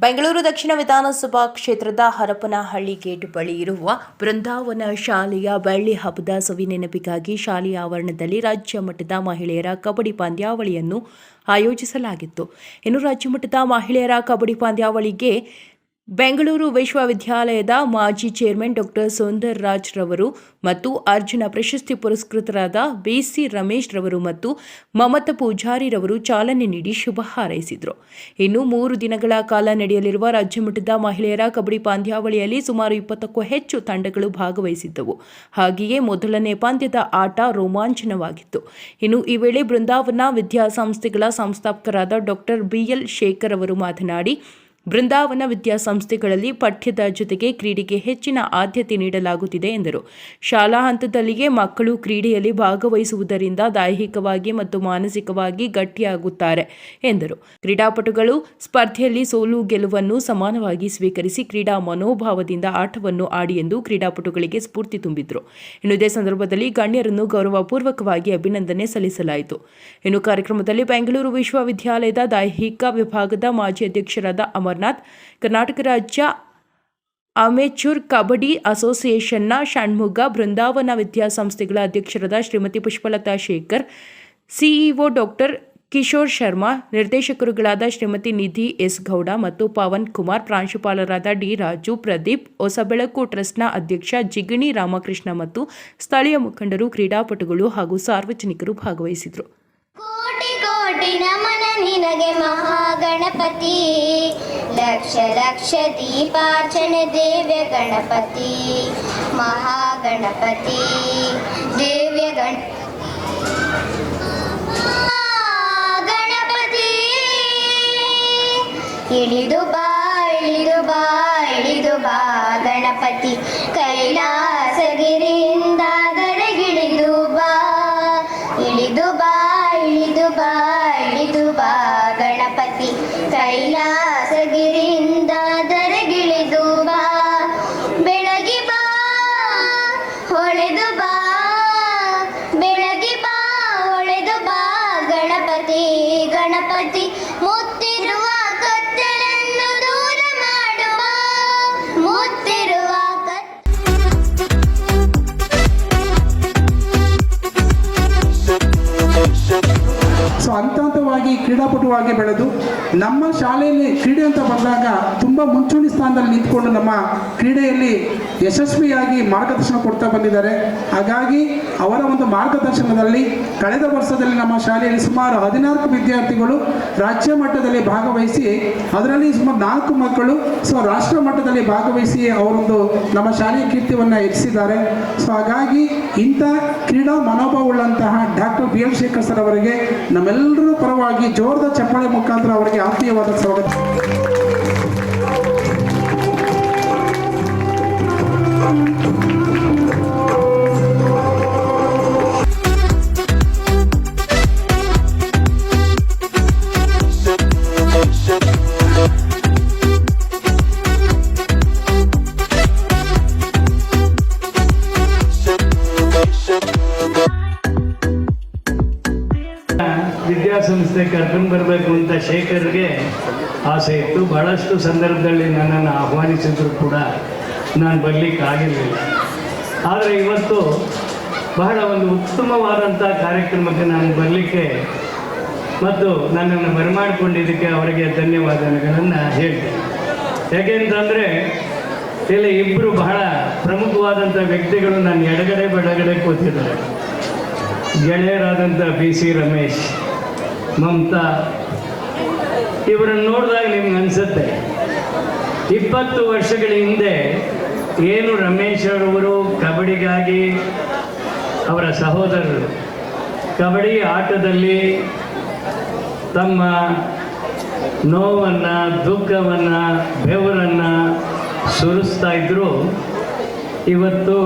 ಬೆಂಗಳೂರು ದಕ್ಷಿಣ ವಿಧಾನಸಭಾ ಕ್ಷೇತ್ರದ ಹರಪನಹಳ್ಳಿ ಗೇಟ್ ಬಳಿ ಇರುವ ಬೃಂದಾವನ ಶಾಲೆಯ ಬೆಳ್ಳಿ ಹಬ್ಬದ ಸವಿನೆನಪಿಗಾಗಿ ಶಾಲೆಯ ಆವರಣದಲ್ಲಿ ರಾಜ್ಯ ಮಟ್ಟದ ಮಹಿಳೆಯರ ಕಬಡ್ಡಿ ಪಂದ್ಯಾವಳಿಯನ್ನು ಆಯೋಜಿಸಲಾಗಿತ್ತು. ಇನ್ನು ರಾಜ್ಯ ಮಟ್ಟದ ಮಹಿಳೆಯರ ಕಬಡ್ಡಿ ಪಂದ್ಯಾವಳಿಗೆ ಬೆಂಗಳೂರು ವಿಶ್ವವಿದ್ಯಾಲಯದ ಮಾಜಿ ಚೇರ್ಮನ್ ಡಾಕ್ಟರ್ ಸುಂದರ್ ರಾಜ್ ರವರು ಮತ್ತು ಅರ್ಜುನ ಪ್ರಶಸ್ತಿ ಪುರಸ್ಕೃತರಾದ ಬಿಸಿ ರಮೇಶ್ ರವರು ಮತ್ತು ಮಮತಾ ಪೂಜಾರಿ ರವರು ಚಾಲನೆ ನೀಡಿ ಶುಭ ಹಾರೈಸಿದರು. ಇನ್ನು 3 ದಿನಗಳ ಕಾಲ ನಡೆಯಲಿರುವ ರಾಜ್ಯಮಟ್ಟದ ಮಹಿಳೆಯರ ಕಬಡ್ಡಿ ಪಂದ್ಯಾವಳಿಯಲ್ಲಿ ಸುಮಾರು 20ಕ್ಕೂ ಹೆಚ್ಚು ತಂಡಗಳು ಭಾಗವಹಿಸಿದ್ದವು. ಹಾಗೆಯೇ ಮೊದಲನೇ ಪಂದ್ಯದ ಆಟ ರೋಮಾಂಚನವಾಗಿತ್ತು. ಇನ್ನು ಈ ವೇಳೆ ಬೃಂದಾವನ ವಿದ್ಯಾಸಂಸ್ಥೆಗಳ ಸಂಸ್ಥಾಪಕರಾದ ಡಾಕ್ಟರ್ ಬಿಎಲ್ ಶೇಖರ್ ಅವರು ಮಾತನಾಡಿ, ಬೃಂದಾವನ ವಿದ್ಯಾಸಂಸ್ಥೆಗಳಲ್ಲಿ ಪಠ್ಯದ ಜೊತೆಗೆ ಕ್ರೀಡೆಗೆ ಹೆಚ್ಚಿನ ಆದ್ಯತೆ ನೀಡಲಾಗುತ್ತಿದೆ ಎಂದರು. ಶಾಲಾ ಹಂತದಲ್ಲಿಯೇ ಮಕ್ಕಳು ಕ್ರೀಡೆಯಲ್ಲಿ ಭಾಗವಹಿಸುವುದರಿಂದ ದೈಹಿಕವಾಗಿ ಮತ್ತು ಮಾನಸಿಕವಾಗಿ ಗಟ್ಟಿಯಾಗುತ್ತಾರೆ ಎಂದರು. ಕ್ರೀಡಾಪಟುಗಳು ಸ್ಪರ್ಧೆಯಲ್ಲಿ ಸೋಲು ಗೆಲುವನ್ನು ಸಮಾನವಾಗಿ ಸ್ವೀಕರಿಸಿ ಕ್ರೀಡಾ ಮನೋಭಾವದಿಂದ ಆಟವನ್ನು ಆಡಿ ಎಂದು ಕ್ರೀಡಾಪಟುಗಳಿಗೆ ಸ್ಫೂರ್ತಿ ತುಂಬಿದರು. ಇನ್ನು ಇದೇ ಸಂದರ್ಭದಲ್ಲಿ ಗಣ್ಯರನ್ನು ಗೌರವಪೂರ್ವಕವಾಗಿ ಅಭಿನಂದನೆ ಸಲ್ಲಿಸಲಾಯಿತು. ಇನ್ನು ಕಾರ್ಯಕ್ರಮದಲ್ಲಿ ಬೆಂಗಳೂರು ವಿಶ್ವವಿದ್ಯಾಲಯದ ದೈಹಿಕ ವಿಭಾಗದ ಮಾಜಿ ಅಧ್ಯಕ್ಷರಾದ ಅಮರನಾಥ್, ಕರ್ನಾಟಕ ರಾಜ್ಯ ಅಮೆಚೂರ್ ಕಬಡ್ಡಿ ಅಸೋಸಿಯೇಷನ್ನ ಷಣ್ಮುಗ, ಬೃಂದಾವನ ವಿದ್ಯಾಸಂಸ್ಥೆಗಳ ಅಧ್ಯಕ್ಷರಾದ ಶ್ರೀಮತಿ ಪುಷ್ಪಲತಾ ಶೇಖರ್, ಸಿಇಒ ಡಾಕ್ಟರ್ ಕಿಶೋರ್ ಶರ್ಮಾ, ನಿರ್ದೇಶಕರುಗಳಾದ ಶ್ರೀಮತಿ ನಿಧಿ ಎಸ್ ಗೌಡ ಮತ್ತು ಪವನ್ ಕುಮಾರ್, ಪ್ರಾಂಶುಪಾಲರಾದ ಡಿ ರಾಜು, ಪ್ರದೀಪ್, ಹೊಸಬೆಳಕು ಟ್ರಸ್ಟ್ನ ಅಧ್ಯಕ್ಷ ಜಿಗಣಿ ರಾಮಕೃಷ್ಣ ಮತ್ತು ಸ್ಥಳೀಯ ಮುಖಂಡರು, ಕ್ರೀಡಾಪಟುಗಳು ಹಾಗೂ ಸಾರ್ವಜನಿಕರು ಭಾಗವಹಿಸಿದರು. ಕೋಟಿ ಕೋಟಿ ನಮನ ನಿನಗೆ ಮಹಾಗಣಪತಿ, ಲಕ್ಷ ಲಕ್ಷ ದೀಪಾರ್ಚನೆ ದಿವ್ಯ ಗಣಪತಿ, ಮಹಾಗಣಪತಿ ದಿವ್ಯ ಗಣಪತಿ. ಇಳಿದು ಬಾ ಇಳಿದು ಬಾ ಇಳಿದು ಬಾ ಗಣಪತಿ, ಕೈಲಾಸಗಿರಿಯಿಂದ ಗಡಗಿಳಿದು ಬಾ, ಇಳಿದು ಬಾ ಇಳಿದು ಬಾ ಇಳಿದು ಬಾ ಗಣಪತಿ, ಕೈಲಾಸಗಿರಿಯಿಂದ ದರಗಿಳಿದು ಬಾ, ಬೆಳಗಿ ಬಾ ಹೊಳೆದು ಬಾ, ಬೆಳಗಿ ಬಾ ಹೊಳೆದು ಬಾ ಗಣಪತಿ, ಗಣಪತಿ ಮುತ್ತಿರುವ ಕತ್ತಲನ್ನು ದೂರ ಮಾಡುವ, ಮುತ್ತಿರುವ ಹಂತ ಹಂತವಾಗಿ ಕ್ರೀಡಾಪಟುವಾಗಿ ಬೆಳೆದು ನಮ್ಮ ಶಾಲೆಯಲ್ಲಿ ಕ್ರೀಡೆ ಅಂತ ಬಂದಾಗ ತುಂಬ ಮುಂಚೂಣಿ ಸ್ಥಾನದಲ್ಲಿ ನಿಂತ್ಕೊಂಡು ನಮ್ಮ ಕ್ರೀಡೆಯಲ್ಲಿ ಯಶಸ್ವಿಯಾಗಿ ಮಾರ್ಗದರ್ಶನ ಕೊಡ್ತಾ ಬಂದಿದ್ದಾರೆ. ಹಾಗಾಗಿ ಅವರ ಒಂದು ಮಾರ್ಗದರ್ಶನದಲ್ಲಿ ಕಳೆದ ವರ್ಷದಲ್ಲಿ ನಮ್ಮ ಶಾಲೆಯಲ್ಲಿ ಸುಮಾರು 14 ವಿದ್ಯಾರ್ಥಿಗಳು ರಾಜ್ಯ ಮಟ್ಟದಲ್ಲಿ ಭಾಗವಹಿಸಿ, ಅದರಲ್ಲಿ ಸುಮಾರು 4 ಮಕ್ಕಳು ರಾಷ್ಟ್ರ ಮಟ್ಟದಲ್ಲಿ ಭಾಗವಹಿಸಿ ಅವರೊಂದು ನಮ್ಮ ಶಾಲೆಯ ಕೀರ್ತಿಯನ್ನು ಹೆಚ್ಚಿಸಿದ್ದಾರೆ. ಹಾಗಾಗಿ ಇಂಥ ಕ್ರೀಡಾ ಮನೋಭಾವವುಳ್ಳಂತಹ doctor B L Shekhar sir ಅವರಿಗೆ ನಮ್ಮೆಲ್ಲರ ಪರವಾಗಿ ಜೋರದ ಚಪ್ಪಾಳೆ ಮುಖಾಂತರ ಅವರಿಗೆ ಆತ್ಮೀಯವಾದ ಸ್ವಾಗತ. ವಿದ್ಯಾಸಂಸ್ಥೆ ಕರ್ಕೊಂಡು ಬರಬೇಕು ಅಂತ ಶೇಖರ್ಗೆ ಆಸೆ ಇತ್ತು. ಬಹಳಷ್ಟು ಸಂದರ್ಭದಲ್ಲಿ ನನ್ನನ್ನು ಆಹ್ವಾನಿಸಿದ್ರು ಕೂಡ ನಾನು ಬರಲಿಕ್ಕಾಗಿರಲಿಲ್ಲ. ಆದರೆ ಇವತ್ತು ಬಹಳ ಒಂದು ಉತ್ತಮವಾದಂಥ ಕಾರ್ಯಕ್ರಮಕ್ಕೆ ನಾನು ಬರಲಿಕ್ಕೆ ಮತ್ತು ನನ್ನನ್ನು ಬರಮಾಡಿಕೊಂಡಿದ್ದಕ್ಕೆ ಅವರಿಗೆ ಧನ್ಯವಾದಗಳನ್ನು ಹೇಳ್ತೇನೆ. ಯಾಕೆಂತಂದರೆ ಇಲ್ಲಿ ಇಬ್ಬರು ಬಹಳ ಪ್ರಮುಖವಾದಂಥ ವ್ಯಕ್ತಿಗಳು ನನ್ನ ಎಡಗಡೆ ಬಡಗಡೆ ಕೂತಿದ್ದಾರೆ. ಗೆಳೆಯರಾದಂಥ ಬಿಸಿ ರಮೇಶ್, ಮಮತಾ, ಇವರನ್ನು ನೋಡಿದಾಗ ನಿಮ್ಗೆ ಅನಿಸುತ್ತೆ 20 ವರ್ಷಗಳ ಹಿಂದೆ ಏನು ರಮೇಶ್ ಅವರು ಕಬಡ್ಡಿಗಾಗಿ ಅವರ ಸಹೋದರರು ಕಬಡ್ಡಿ ಆಟದಲ್ಲಿ ತಮ್ಮ ನೋವನ್ನು, ದುಃಖವನ್ನು, ಬೆವರನ್ನು ಸುರಿಸ್ತಾ ಇದ್ದರು. ಇವತ್ತು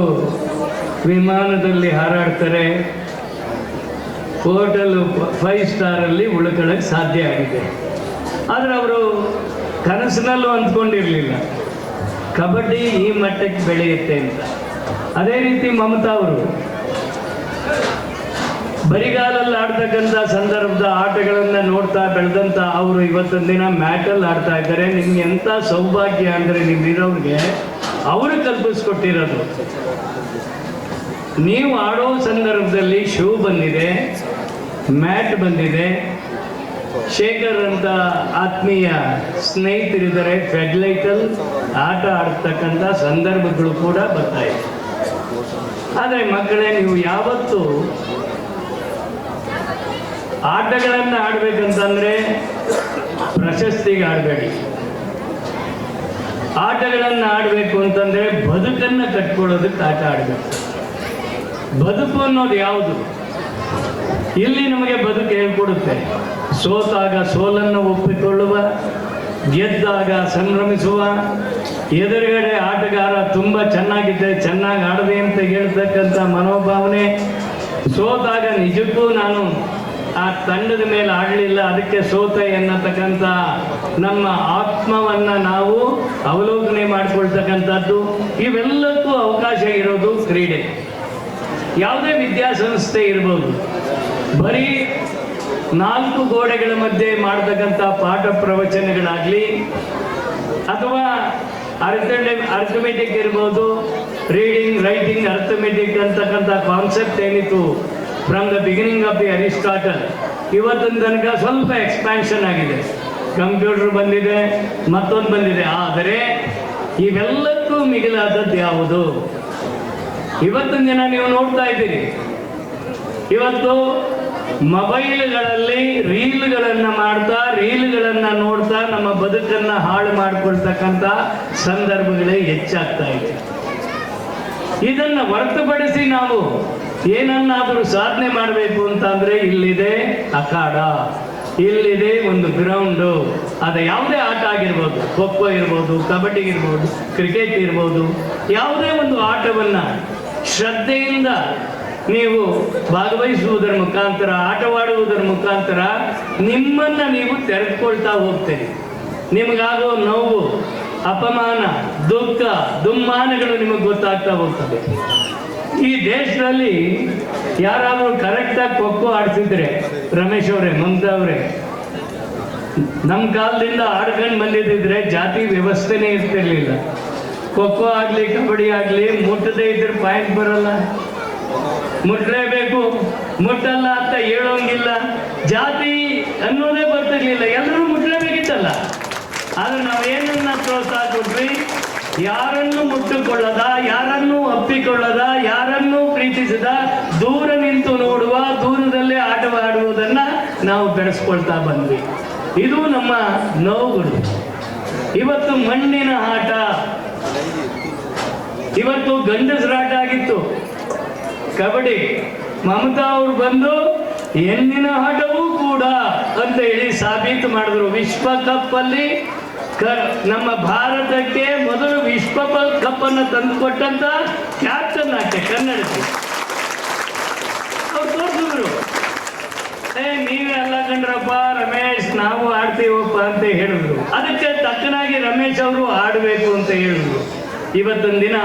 ವಿಮಾನದಲ್ಲಿ ಹಾರಾಡ್ತಾರೆ, ಹೋಟೆಲು 5 ಸ್ಟಾರಲ್ಲಿ ಉಳ್ಕೊಳ್ಳೋಕ್ಕೆ ಸಾಧ್ಯ ಆಗಿದೆ. ಆದರೆ ಅವರು ಕನಸಿನಲ್ಲೂ ಅಂದ್ಕೊಂಡಿರಲಿಲ್ಲ ಕಬಡ್ಡಿ ಈ ಮಟ್ಟಕ್ಕೆ ಬೆಳೆಯುತ್ತೆ ಅಂತ. ಅದೇ ರೀತಿ ಮಮತಾ ಅವರು ಬರಿಗಾಲಲ್ಲಿ ಆಡ್ತಕ್ಕಂಥ ಸಂದರ್ಭದ ಆಟಗಳನ್ನು ನೋಡ್ತಾ ಬೆಳೆದಂಥ ಅವರು ಇವತ್ತೊಂದು ದಿನ ಮ್ಯಾಟಲ್ಲಿ ಆಡ್ತಾ ಇದ್ದಾರೆ. ನಿಮ್ಗೆ ಎಂಥ ಸೌಭಾಗ್ಯ ಅಂದರೆ ನಿಮ್ಮಿರೋರಿಗೆ ಅವರು ಕಲ್ಪಿಸ್ಕೊಟ್ಟಿರೋದು. ನೀವು ಆಡೋ ಸಂದರ್ಭದಲ್ಲಿ ಶೂ ಬಂದಿದೆ, ಮ್ಯಾಟ್ ಬಂದಿದೆ, ಶೇಖರ್ ಅಂತ ಆತ್ಮೀಯ ಸ್ನೇಹಿತರಿದ್ದಾರೆ, ಫೆಡ್ಲೈಟಲ್ಲಿ ಆಟ ಆಡ್ತಕ್ಕಂಥ ಸಂದರ್ಭಗಳು ಕೂಡ ಬರ್ತಾ ಇದೆ. ಆದರೆ ಮಕ್ಕಳೇ, ನೀವು ಯಾವತ್ತು ಆಟಗಳನ್ನು ಆಡ್ಬೇಕಂತಂದ್ರೆ ಪ್ರಶಸ್ತಿಗೆ ಆಡಬೇಡಿ. ಆಟಗಳನ್ನು ಆಡಬೇಕು ಅಂತಂದ್ರೆ ಬದುಕನ್ನು ಕಟ್ಕೊಳ್ಳೋದಕ್ಕೆ ಆಟ ಆಡಬೇಕು. ಬದುಕು ಅನ್ನೋದು ಯಾವುದು? ಇಲ್ಲಿ ನಮಗೆ ಬದುಕು ಹೇಳ್ಕೊಡುತ್ತೆ. ಸೋತಾಗ ಸೋಲನ್ನು ಒಪ್ಪಿಕೊಳ್ಳುವ, ಗೆದ್ದಾಗ ಸಂಭ್ರಮಿಸುವ, ಎದುರುಗಡೆ ಆಟಗಾರ ತುಂಬ ಚೆನ್ನಾಗಿದ್ದೆ, ಚೆನ್ನಾಗಿ ಆಡದೆ ಅಂತ ಹೇಳ್ತಕ್ಕಂಥ ಮನೋಭಾವನೆ, ಸೋತಾಗ ನಿಜಕ್ಕೂ ನಾನು ಆ ತಂಡದ ಮೇಲೆ ಆಡಲಿಲ್ಲ ಅದಕ್ಕೆ ಸೋತೆ ಎನ್ನತಕ್ಕಂಥ ನಮ್ಮ ಆತ್ಮವನ್ನು ನಾವು ಅವಲೋಕನೆ ಮಾಡಿಕೊಳ್ತಕ್ಕಂಥದ್ದು, ಇವೆಲ್ಲಕ್ಕೂ ಅವಕಾಶ ಇರೋದು ಕ್ರೀಡೆ. ಯಾವುದೇ ವಿದ್ಯಾಸಂಸ್ಥೆ ಇರ್ಬೋದು, ಬರೀ 4 ಗೋಡೆಗಳ ಮಧ್ಯೆ ಮಾಡ್ತಕ್ಕಂಥ ಪಾಠ ಪ್ರವಚನಗಳಾಗಲಿ ಅಥವಾ ಅರ್ಥಮೆಟಿಕ್ ಇರ್ಬೋದು, ರೀಡಿಂಗ್, ರೈಟಿಂಗ್, ಅರ್ಥಮೆಟಿಕ್ ಅಂತಕ್ಕಂಥ ಕಾನ್ಸೆಪ್ಟ್ ಏನಿತ್ತು from the beginning of the Aristotle, ಇವತ್ತಿನ ತನಕ ಸ್ವಲ್ಪ ಎಕ್ಸ್ಪ್ಯಾನ್ಷನ್ ಆಗಿದೆ. ಕಂಪ್ಯೂಟರ್ ಬಂದಿದೆ, ಮತ್ತೊಂದು ಬಂದಿದೆ. ಆದರೆ ಇವೆಲ್ಲಕ್ಕೂ ಮಿಗಿಲಾದದ್ದು ಯಾವುದು? ಇವತ್ತಿನ ದಿನ ನೀವು ನೋಡ್ತಾ ಇದ್ದೀರಿ, ಇವತ್ತು ಮೊಬೈಲ್ಗಳಲ್ಲಿ ರೀಲ್ಗಳನ್ನು ಮಾಡ್ತಾ, ರೀಲ್ಗಳನ್ನು ನೋಡ್ತಾ ನಮ್ಮ ಬದುಕನ್ನು ಹಾಳು ಮಾಡಿಕೊಳ್ತಕ್ಕಂಥ ಸಂದರ್ಭಗಳೇ ಹೆಚ್ಚಾಗ್ತಾ ಇದೆ. ಇದನ್ನು ಹೊರತುಪಡಿಸಿ ನಾವು ಏನನ್ನಾದರೂ ಸಾಧನೆ ಮಾಡಬೇಕು ಅಂತಂದ್ರೆ ಇಲ್ಲಿದೆ ಅಖಾಡ, ಇಲ್ಲಿದೆ ಒಂದು ಗ್ರೌಂಡು. ಅದು ಯಾವುದೇ ಆಟ ಆಗಿರ್ಬೋದು, ಖೋ ಖೋ ಇರ್ಬೋದು, ಕಬಡ್ಡಿ ಇರ್ಬೋದು, ಕ್ರಿಕೆಟ್ ಇರ್ಬೋದು, ಯಾವುದೇ ಒಂದು ಆಟವನ್ನು ಶ್ರದ್ಧೆಯಿಂದ ನೀವು ಭಾಗವಹಿಸುವುದರ ಮುಖಾಂತರ, ಆಟವಾಡುವುದರ ಮುಖಾಂತರ ನಿಮ್ಮನ್ನು ನೀವು ತೆರೆದುಕೊಳ್ತಾ ಹೋಗ್ತೀರಿ. ನಿಮಗಾಗೋ ನೋವು, ಅಪಮಾನ, ದುಃಖ, ದುಮ್ಮಾನಗಳು ನಿಮಗೆ ಗೊತ್ತಾಗ್ತಾ ಹೋಗ್ತದೆ. ಈ ದೇಶದಲ್ಲಿ ಯಾರಾದರೂ ಕರೆಕ್ಟಾಗಿ ಖೋ ಖೋ ಆಡ್ತಿದ್ರೆ, ರಮೇಶ್ ಅವರೇ, ಮಮತಾ ಅವರೇ, ನಮ್ಮ ಕಾಲದಿಂದ ಆಡ್ಕೊಂಡು ಬಂದಿದ್ದಿದ್ರೆ ಜಾತಿ ವ್ಯವಸ್ಥೆನೇ ಇರ್ತಿರ್ಲಿಲ್ಲ. ಖೋ ಖೋ ಆಗಲಿ, ಕಬಡ್ಡಿ ಆಗಲಿ, ಮುಟ್ಟದೇ ಇದ್ರೆ ಪಾಯಿಂಟ್ ಬರಲ್ಲ, ಮುಟ್ಟಲೇಬೇಕು, ಮುಟ್ಟಲ್ಲ ಅಂತ ಹೇಳೋಂಗಿಲ್ಲ, ಜಾತಿ ಅನ್ನೋದೇ ಬರ್ತಿರ್ಲಿಲ್ಲ, ಎಲ್ಲರೂ ಮುಟ್ಟಲೇಬೇಕಿತ್ತಲ್ಲ. ಆದ್ರೆ ನಾವೇನನ್ನ ಪ್ರೋತ್ಸಾಹ ಕೊಟ್ವಿ? ಯಾರನ್ನು ಮುಟ್ಟುಕೊಳ್ಳದ, ಯಾರನ್ನು ಅಪ್ಪಿಕೊಳ್ಳದ, ಯಾರನ್ನು ಪ್ರೀತಿಸದ, ದೂರ ನಿಂತು ನೋಡುವ, ದೂರದಲ್ಲೇ ಆಟವಾಡುವುದನ್ನ ನಾವು ಬೆಳೆಸ್ಕೊಳ್ತಾ ಬಂದ್ವಿ. ಇದು ನಮ್ಮ ನೋವುಗಳು. ಇವತ್ತು ಮಣ್ಣಿನ ಆಟ, ಇವತ್ತು ಗಂಡಸರಾಟ ಆಗಿತ್ತು ಕಬಡ್ಡಿ. ಮಮತಾ ಅವರು ಬಂದು ಹೆಣ್ಣಿನ ಆಟವೂ ಕೂಡ ಅಂತ ಹೇಳಿ ಸಾಬೀತು ಮಾಡಿದ್ರು. ವಿಶ್ವಕಪ್ ಅಲ್ಲಿ ನಮ್ಮ ಭಾರತಕ್ಕೆ ಮೊದಲು ವಿಶ್ವ ಕಪ್ ಅನ್ನು ತಂದುಕೊಟ್ಟಂತ ಕ್ಯಾಪ್ಟನ್ ಆಕೆ ಕನ್ನಡಕ್ಕೆ ಅವ್ರು ತೋರಿಸಿದ್ರು. ನೀವೇ ಅಲ್ಲ ಕಂಡ್ರಪ್ಪ ರಮೇಶ್, ನಾವು ಆಡ್ತೀವಪ್ಪ ಅಂತ ಹೇಳಿದ್ರು. ಅದಕ್ಕೆ ತಕ್ಕನಾಗಿ ರಮೇಶ್ ಅವರು ಆಡಬೇಕು ಅಂತ ಹೇಳಿದ್ರು. ಇವತ್ತೊಂದು ದಿನ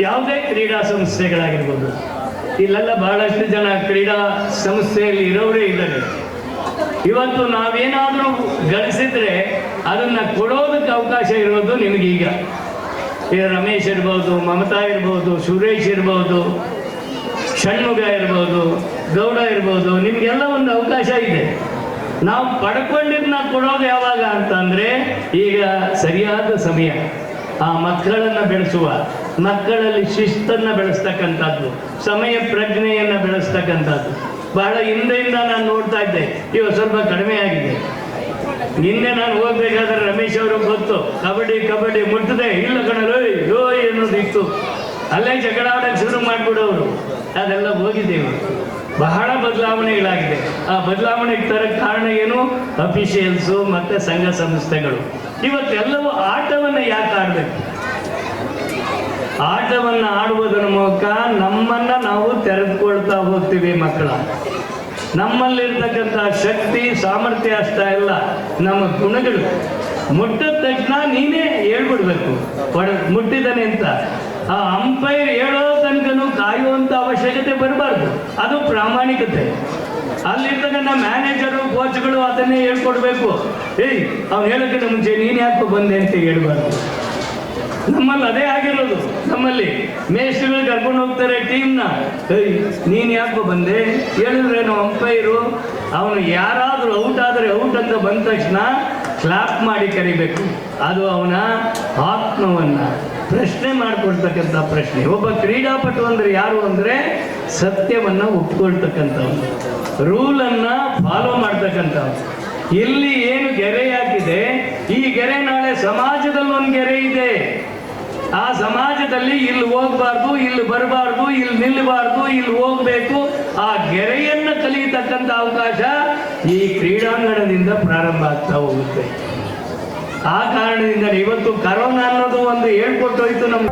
ಯಾವುದೇ ಕ್ರೀಡಾ ಸಂಸ್ಥೆಗಳಾಗಿರ್ಬೋದು, ಇಲ್ಲೆಲ್ಲ ಬಹಳಷ್ಟು ಜನ ಕ್ರೀಡಾ ಸಂಸ್ಥೆಯಲ್ಲಿ ಇರೋರೇ ಇದ್ದಾರೆ. ಇವತ್ತು ನಾವೇನಾದರೂ ಗಳಿಸಿದ್ರೆ ಅದನ್ನ ಕೊಡೋದಕ್ಕೆ ಅವಕಾಶ ಇರೋದು ನಿಮಗೀಗ. ರಮೇಶ್ ಇರ್ಬೋದು, ಮಮತಾ ಇರ್ಬೋದು, ಸುರೇಶ್ ಇರ್ಬೋದು, ಷಣ್ಮುಗ ಇರ್ಬೋದು, ಗೌಡ ಇರ್ಬೋದು, ನಿಮಗೆಲ್ಲ ಒಂದು ಅವಕಾಶ ಇದೆ. ನಾವು ಪಡ್ಕೊಂಡಿದ್ದನ್ನ ಕೊಡೋದು ಯಾವಾಗ ಅಂತಂದ್ರೆ ಈಗ ಸರಿಯಾದ ಸಮಯ. ಆ ಮಕ್ಕಳನ್ನು ಬೆಳೆಸುವ, ಮಕ್ಕಳಲ್ಲಿ ಶಿಸ್ತನ್ನು ಬೆಳೆಸ್ತಕ್ಕಂಥದ್ದು, ಸಮಯ ಪ್ರಜ್ಞೆಯನ್ನು ಬೆಳೆಸ್ತಕ್ಕಂಥದ್ದು. ಬಹಳ ಹಿಂದೆಯಿಂದ ನಾನು ನೋಡ್ತಾ ಇದ್ದೆ, ಇವಾಗ ಸ್ವಲ್ಪ ಕಡಿಮೆ ಆಗಿದೆ. ನಿನ್ನೆ ನಾನು ಹೋಗ್ಬೇಕಾದ್ರೆ ರಮೇಶ್ ಅವ್ರಿಗೆ ಗೊತ್ತು, ಕಬಡ್ಡಿ ಕಬಡ್ಡಿ ಮುಟ್ಟದೆ ಇಲ್ಲ ಕಣಲು ಯೋ ಅನ್ನೋದು ಇತ್ತು. ಅಲ್ಲೇ ಜಗಳ ಆಡಕ್ಕೆ ಶುರು ಮಾಡಿಬಿಡೋರು. ಅದೆಲ್ಲ ಹೋಗಿದ್ದೇವೆ. ಬಹಳ ಬದಲಾವಣೆಗಳಾಗಿದೆ. ಆ ಬದಲಾವಣೆಗೆ ತರಕ್ಕೆ ಕಾರಣ ಏನು? ಅಫಿಷಿಯಲ್ಸು ಮತ್ತು ಸಂಘ ಸಂಸ್ಥೆಗಳು. ಇವತ್ತೆಲ್ಲವೂ ಆಟವನ್ನು ಯಾಕೆ ಆಡಬೇಕು? ಆಟವನ್ನು ಆಡುವುದರ ಮೂಲಕ ನಮ್ಮನ್ನು ನಾವು ತೆರೆದುಕೊಳ್ತಾ ಹೋಗ್ತೀವಿ. ಮಕ್ಕಳ ನಮ್ಮಲ್ಲಿರ್ತಕ್ಕಂಥ ಶಕ್ತಿ ಸಾಮರ್ಥ್ಯ ಅಷ್ಟೇ ಇಲ್ಲ, ನಮ್ಮ ಗುಣಗಳು. ಮುಟ್ಟಿದ ತಕ್ಷಣ ನೀನೇ ಹೇಳ್ಬಿಡ್ಬೇಕು ಮುಟ್ಟಿದ್ದಾನೆ ಅಂತ. ಆ ಅಂಪೈರ್ ಹೇಳೋ ತನಕನೂ ಕಾಯುವಂಥ ಅವಶ್ಯಕತೆ ಬರಬಾರ್ದು. ಅದು ಪ್ರಾಮಾಣಿಕತೆ. ಅಲ್ಲಿರ್ತಕ್ಕಂಥ ಮ್ಯಾನೇಜರು ಕೋಚ್ಗಳು ಅದನ್ನೇ ಹೇಳ್ಕೊಡ್ಬೇಕು. ಏಯ್ ಅವ್ನು ಹೇಳೋಕ್ಕಿಂತ ಮುಂಚೆ ನೀನು ಯಾಕೋ ಬಂದೆ ಅಂತ ಹೇಳ್ಬಾರ್ದು. ನಮ್ಮಲ್ಲಿ ಅದೇ ಆಗಿರೋದು. ನಮ್ಮಲ್ಲಿ ಮೇಸ್ಟ್ರುಗಳು ಕರ್ಕೊಂಡು ಹೋಗ್ತಾರೆ ಟೀಮ್ನ, ಏಯ್ ನೀನು ಯಾಕೋ ಬಂದೆ ಹೇಳಿದ್ರೇನು ಅಂಪೈರು. ಅವನು ಯಾರಾದರೂ ಔಟ್ ಆದರೆ ಔಟ್ ಅಂತ ಬಂದ ತಕ್ಷಣ ಕ್ಲಾಪ್ ಮಾಡಿ ಕರಿಬೇಕು. ಅದು ಅವನ ಆತ್ಮವನ್ನು ಪ್ರಶ್ನೆ ಮಾಡಿಕೊಳ್ತಕ್ಕಂಥ ಪ್ರಶ್ನೆ. ಒಬ್ಬ ಕ್ರೀಡಾಪಟು ಅಂದರೆ ಯಾರು ಅಂದರೆ ಸತ್ಯವನ್ನು ಒಪ್ಕೊಳ್ತಕ್ಕಂಥವ್ನು, ರೂಲನ್ನು ಫಾಲೋ ಮಾಡ್ತಕ್ಕಂಥವ್ನು. ಇಲ್ಲಿ ಏನು ಗೆರೆ ಹಾಕಿದೆ, ಈ ಗೆರೆ ನಾಳೆ ಸಮಾಜದಲ್ಲಿ ಒಂದು ಗೆರೆ ಇದೆ. ಆ ಸಮಾಜದಲ್ಲಿ ಇಲ್ಲಿ ಹೋಗ್ಬಾರ್ದು, ಇಲ್ಲಿ ಬರಬಾರ್ದು, ಇಲ್ಲಿ ನಿಲ್ಲಬಾರ್ದು, ಇಲ್ಲಿ ಹೋಗ್ಬೇಕು. ಆ ಗೆರೆಯನ್ನು ಕಲಿಯತಕ್ಕಂಥ ಅವಕಾಶ ಈ ಕ್ರೀಡಾಂಗಣದಿಂದ ಪ್ರಾರಂಭ ಆಗ್ತಾ ಹೋಗುತ್ತೆ. ಆ ಕಾರಣದಿಂದ ಇವತ್ತು ಕರೋನಾ ಅನ್ನೋದು ಒಂದು ಹೇಳ್ಕೊಟ್ಟೋಯ್ತು ನಮ್ಗೆ.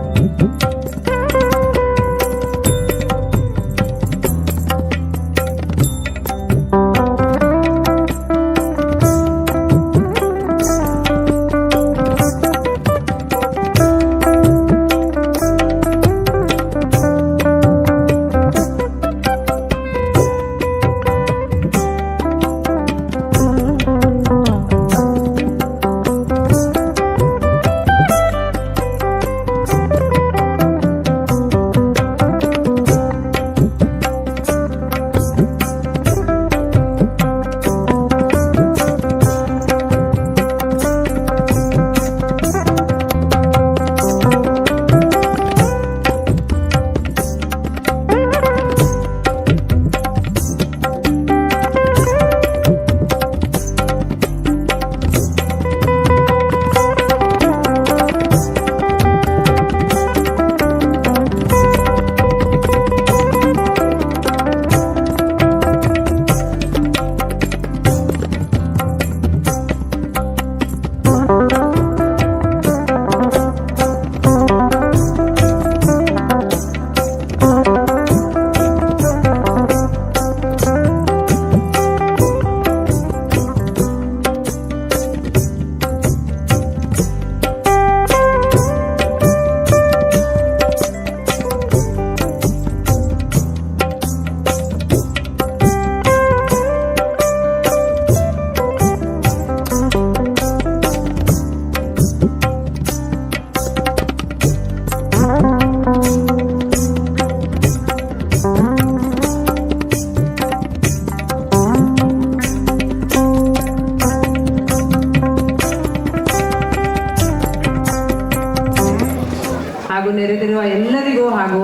ಹಾಗೂ ನೆರೆದಿರುವ ಎಲ್ಲರಿಗೂ ಹಾಗೂ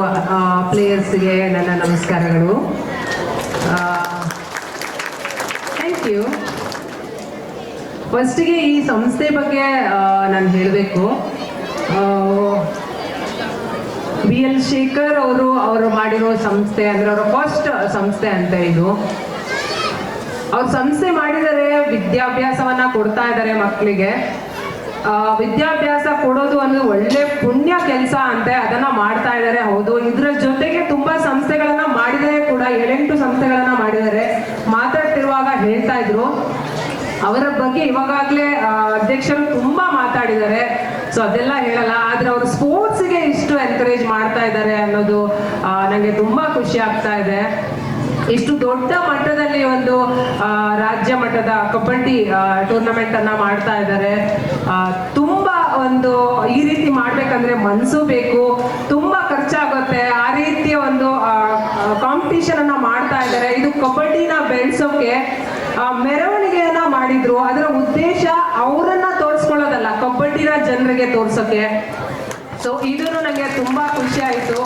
ಪ್ಲೇಯರ್ಸ್ಗೆ ನನ್ನ ನಮಸ್ಕಾರಗಳು. Thank you. ಫಸ್ಟಿಗೆ ಈ ಸಂಸ್ಥೆ ಬಗ್ಗೆ ನಾನು ಹೇಳಬೇಕು. BL ಶೇಖರ್ ಅವರು ಮಾಡಿರೋ ಸಂಸ್ಥೆ ಅಂದರೆ ಅವರ ಫಸ್ಟ್ ಸಂಸ್ಥೆ ಅಂತ ಇದು. ಅವ್ರ ಸಂಸ್ಥೆ ಮಾಡಿದರೆ ವಿದ್ಯಾಭ್ಯಾಸವನ್ನ ಕೊಡ್ತಾ ಇದ್ದಾರೆ ಮಕ್ಕಳಿಗೆ. ವಿದ್ಯಾಭ್ಯಾಸ ಕೊಡೋದು ಒಂದು ಒಳ್ಳೆ ಪುಣ್ಯ ಕೆಲಸ ಅಂತೆ, ಅದನ್ನ ಮಾಡ್ತಾ ಇದ್ದಾರೆ. ಹೌದು, ಇದ್ರ ಜೊತೆಗೆ ತುಂಬಾ ಸಂಸ್ಥೆಗಳನ್ನ ಮಾಡಿದರೆ ಕೂಡ 7-8 ಸಂಸ್ಥೆಗಳನ್ನ ಮಾಡಿದ್ದಾರೆ. ಮಾತಾಡ್ತಿರುವಾಗ ಹೇಳ್ತಾ ಇದ್ರು ಅವರ ಬಗ್ಗೆ. ಇವಾಗಲೇ ಅಧ್ಯಕ್ಷರು ತುಂಬಾ ಮಾತಾಡಿದ್ದಾರೆ, ಸೊ ಅದೆಲ್ಲ ಹೇಳಲ್ಲ. ಆದ್ರೆ ಅವರು ಸ್ಪೋರ್ಟ್ಸ್ಗೆ ಇಷ್ಟು ಎನ್ಕರೇಜ್ ಮಾಡ್ತಾ ಇದ್ದಾರೆ ಅನ್ನೋದು ನನಗೆ ತುಂಬಾ ಖುಷಿ ಆಗ್ತಾ ಇದೆ. ಇಷ್ಟು ದೊಡ್ಡ ಮಟ್ಟದಲ್ಲಿ ಒಂದು ರಾಜ್ಯ ಮಟ್ಟದ ಕಬಡ್ಡಿ ಟೂರ್ನಮೆಂಟ್ ಅನ್ನ ಮಾಡ್ತಾ ಇದ್ದಾರೆ. ತುಂಬಾ ಒಂದು ಈ ರೀತಿ ಮಾಡ್ಬೇಕಂದ್ರೆ ಮನ್ಸು ಬೇಕು, ತುಂಬಾ ಖರ್ಚಾಗುತ್ತೆ. ಆ ರೀತಿಯ ಒಂದು ಕಾಂಪಿಟಿಷನ್ ಅನ್ನ ಮಾಡ್ತಾ ಇದ್ದಾರೆ. ಇದು ಕಬಡ್ಡಿನ ಬೆಳೆಸೋಕೆ ಮೆರವಣಿಗೆಯನ್ನ ಮಾಡಿದ್ರು. ಅದರ ಉದ್ದೇಶ ಅವರನ್ನ ತೋರಿಸ್ಕೊಳ್ಳೋದಲ್ಲ, ಕಬಡ್ಡಿನ ಜನರಿಗೆ ತೋರ್ಸೋಕೆ. ಸೊ ಇದನ್ನು ನನಗೆ ತುಂಬಾ ಖುಷಿ ಆಯ್ತು.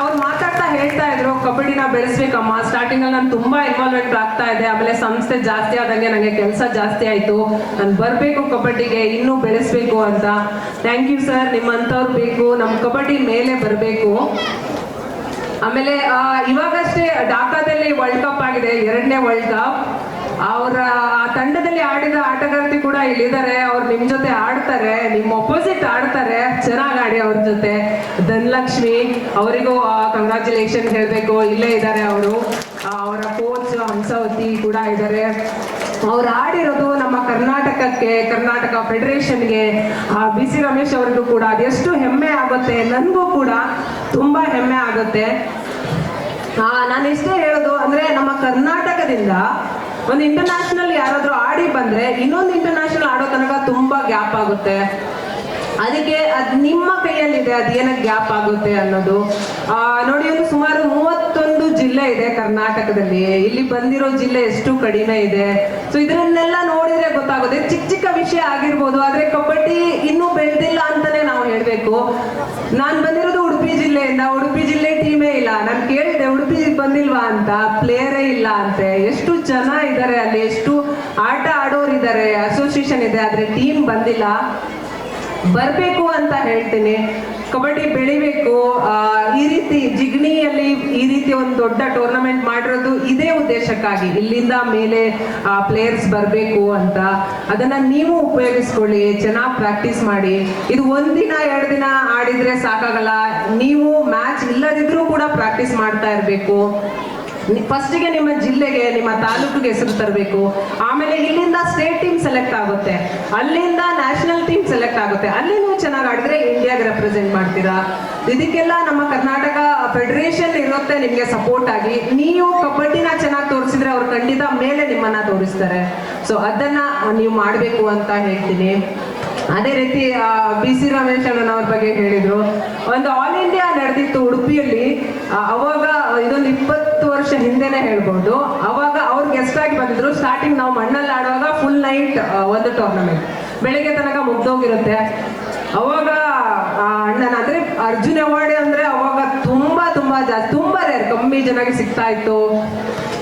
ಅವ್ರು ಮಾತಾಡ್ತಾ ಹೇಳ್ತಾ ಇದ್ರು ಕಬಡ್ಡಿನ ಬೆಳೆಸ್ಬೇಕಮ್ಮ. ಸ್ಟಾರ್ಟಿಂಗ್ ಅಲ್ಲಿ ನಾನು ತುಂಬಾ ಇನ್ವಾಲ್ವ್ಮೆಂಟ್ ಆಗ್ತಾ ಇದೆ, ಆಮೇಲೆ ಸಂಸ್ಥೆ ಜಾಸ್ತಿ ಆದಂಗೆ ನನಗೆ ಕೆಲಸ ಜಾಸ್ತಿ ಆಯ್ತು. ನಾನು ಬರ್ಬೇಕು ಕಬಡ್ಡಿಗೆ, ಇನ್ನೂ ಬೆಳೆಸ್ಬೇಕು ಅಂತ. ಥ್ಯಾಂಕ್ ಯು ಸರ್, ನಿಮ್ಮಂಥವ್ರು ಬೇಕು, ನಮ್ಮ ಕಬಡ್ಡಿ ಮೇಲೆ ಬರಬೇಕು. ಆಮೇಲೆ ಇವಾಗಷ್ಟೇ ಢಾಕಾದಲ್ಲಿ ವರ್ಲ್ಡ್ ಕಪ್ ಆಗಿದೆ, 2ನೇ ವರ್ಲ್ಡ್ ಕಪ್. ಅವರ ತಂಡದಲ್ಲಿ ಆಡಿದ ಆಟಗಾರ್ತಿ ಕೂಡ ಇಲ್ಲಿದ್ದಾರೆ. ಅವ್ರು ನಿಮ್ ಜೊತೆ ಆಡ್ತಾರೆ, ನಿಮ್ಮ ಅಪೋಸಿಟ್ ಆಡ್ತಾರೆ. ಚೆನ್ನಾಗಿ ಆಡಿ ಅವ್ರ ಜೊತೆ. ಧನಲಕ್ಷ್ಮಿ ಅವರಿಗೂ ಕಂಗ್ರಾಚುಲೇಷನ್ ಹೇಳ್ಬೇಕು, ಇಲ್ಲೇ ಇದ್ದಾರೆ ಅವರು. ಅವರ ಕೋಚ್ ಹಂಸಾವತಿ ಕೂಡ ಇದ್ದಾರೆ. ಅವ್ರು ಆಡಿರೋದು ನಮ್ಮ ಕರ್ನಾಟಕಕ್ಕೆ, ಕರ್ನಾಟಕ ಫೆಡರೇಷನ್ಗೆ, BC ರಮೇಶ್ ಅವರಿಗೂ ಕೂಡ ಅದೆಷ್ಟು ಹೆಮ್ಮೆ ಆಗುತ್ತೆ, ನನಗೂ ಕೂಡ ತುಂಬಾ ಹೆಮ್ಮೆ ಆಗುತ್ತೆ. ನಾನು ಇಷ್ಟೇ ಹೇಳೋದು ಅಂದ್ರೆ, ನಮ್ಮ ಕರ್ನಾಟಕದಿಂದ ಒಂದು ಇಂಟರ್ನ್ಯಾಷನಲ್ ಯಾರಾದ್ರೂ ಆಡಿ ಬಂದ್ರೆ ಇನ್ನೊಂದು ಇಂಟರ್ನ್ಯಾಷನಲ್ ಆಡೋ ತನಕ ತುಂಬಾ ಗ್ಯಾಪ್ ಆಗುತ್ತೆ. ಅದಕ್ಕೆ ಅದ್ ನಿಮ್ಮ ಕೈಯಲ್ಲಿದೆ, ಅದೇನಕ್ಕೆ ಗ್ಯಾಪ್ ಆಗುತ್ತೆ ಅನ್ನೋದು. ನೋಡಿ, ಒಂದು ಸುಮಾರು 31 ಜಿಲ್ಲೆ ಇದೆ ಕರ್ನಾಟಕದಲ್ಲಿ. ಇಲ್ಲಿ ಬಂದಿರೋ ಜಿಲ್ಲೆ ಎಷ್ಟು ಕಡಿಮೆ ಇದೆ. ಸೊ ಇದನ್ನೆಲ್ಲ ನೋಡಿದ್ರೆ ಗೊತ್ತಾಗುತ್ತೆ. ಚಿಕ್ಕ ಚಿಕ್ಕ ವಿಷಯ ಆಗಿರ್ಬೋದು, ಆದ್ರೆ ಕಬಡ್ಡಿ ಇನ್ನೂ ಬೆಳೆದಿಲ್ಲ ಅಂತಾನೆ ನಾವು ಹೇಳ್ಬೇಕು. ನಾನ್ ಬಂದಿರೋದು ಉಡುಪಿ ಜಿಲ್ಲೆಯಿಂದ. ಉಡುಪಿ ಜಿಲ್ಲೆ ಟೀಮೇ ಇಲ್ಲ. ನಾನು ಕೇಳಿದೆ, ಉಡುಪಿ ಬಂದಿಲ್ವಾ ಅಂತ. ಪ್ಲೇಯರೇ ಇಲ್ಲ ಅಂತೆ. ಎಷ್ಟು ಜನ ಇದ್ದಾರೆ ಅಲ್ಲಿ, ಎಷ್ಟು ಆಟ ಆಡೋರು ಇದ್ದಾರೆ, ಅಸೋಸಿಯೇಷನ್ ಇದೆ, ಆದ್ರೆ ಟೀಮ್ ಬಂದಿಲ್ಲ. ಬರ್ಬೇಕು ಅಂತ ಹೇಳ್ತೀನಿ. ಕಬಡ್ಡಿ ಬೆಳಿಬೇಕು. ಈ ರೀತಿ ಜಿಗಣಿಯಲ್ಲಿ ಈ ರೀತಿ ಒಂದು ದೊಡ್ಡ ಟೂರ್ನಮೆಂಟ್ ಮಾಡಿರೋದು ಇದೇ ಉದ್ದೇಶಕ್ಕಾಗಿ, ಇಲ್ಲಿಂದ ಮೇಲೆ ಪ್ಲೇಯರ್ಸ್ ಬರಬೇಕು ಅಂತ. ಅದನ್ನ ನೀವು ಉಪಯೋಗಿಸ್ಕೊಳ್ಳಿ, ಚೆನ್ನಾಗಿ ಪ್ರಾಕ್ಟೀಸ್ ಮಾಡಿ. ಇದು 1 ದಿನ 2 ದಿನ ಆಡಿದ್ರೆ ಸಾಕಾಗಲ್ಲ. ನೀವು ಮ್ಯಾಚ್ ಇಲ್ಲದಿದ್ರೂ ಕೂಡ ಪ್ರಾಕ್ಟೀಸ್ ಮಾಡ್ತಾ ಇರಬೇಕು. ಫಸ್ಟಿಗೆ ನಿಮ್ಮ ಜಿಲ್ಲೆಗೆ, ನಿಮ್ಮ ತಾಲೂಕಿಗೆ ಹೆಸರು ತರಬೇಕು. ಆಮೇಲೆ ಇಲ್ಲಿಂದ ಸ್ಟೇಟ್ ಟೀಮ್ ಸೆಲೆಕ್ಟ್ ಆಗುತ್ತೆ, ಅಲ್ಲಿಂದ ನ್ಯಾಷನಲ್ ಟೀಮ್ ಸೆಲೆಕ್ಟ್ ಆಗುತ್ತೆ. ಅಲ್ಲಿ ನೀವು ಚೆನ್ನಾಗಿ ಆಡಿದ್ರೆ ಇಂಡಿಯಾಗೆ ರೆಪ್ರೆಸೆಂಟ್ ಮಾಡ್ತೀರಾ. ಇದಕ್ಕೆಲ್ಲ ನಮ್ಮ ಕರ್ನಾಟಕ ಫೆಡರೇಷನ್ ಇರುತ್ತೆ ನಿಮ್ಗೆ ಸಪೋರ್ಟ್ ಆಗಿ. ನೀವು ಕಬಡ್ಡಿನ ಚೆನ್ನಾಗಿ ತೋರಿಸಿದ್ರೆ ಅವ್ರು ಖಂಡಿತ ಮೇಲೆ ನಿಮ್ಮನ್ನ ತೋರಿಸ್ತಾರೆ. ಸೊ ಅದನ್ನ ನೀವು ಮಾಡಬೇಕು ಅಂತ ಹೇಳ್ತೀನಿ. ಅದೇ ರೀತಿ BC ರಮೇಶ್ ಅಣ್ಣನವ್ರ ಬಗ್ಗೆ ಹೇಳಿದ್ರು. ಒಂದು ಆಲ್ ಇಂಡಿಯಾ ನಡೆದಿತ್ತು ಉಡುಪಿಯಲ್ಲಿ. ಅವಾಗ ಇದೊಂದು 20 ವರ್ಷ ಹಿಂದೆನೆ ಹೇಳ್ಬೋದು. ಅವಾಗ ಅವ್ರು ಗೆಸ್ಟ್ ಆಗಿ ಬಂದಿದ್ರು. ಸ್ಟಾರ್ಟಿಂಗ್ ನಾವು ಮಣ್ಣಲ್ಲಿ ಆಡುವಾಗ ಫುಲ್ ನೈಟ್ ಒಂದು ಟೂರ್ನಮೆಂಟ್, ಬೆಳಿಗ್ಗೆ ತನಕ ಮುಗ್ದೋಗಿರುತ್ತೆ. ಅವಾಗ ಅಣ್ಣನ ಅಂದ್ರೆ ಅರ್ಜುನ್ ಅವಾರ್ಡ್ ಅಂದ್ರೆ ಅವಾಗ ತುಂಬಾ ಜಾಸ್ತಿ, ತುಂಬಾ ರೇರ್, ಕಮ್ಮಿ ಜನಕ್ಕೆ ಸಿಗ್ತಾ ಇತ್ತು.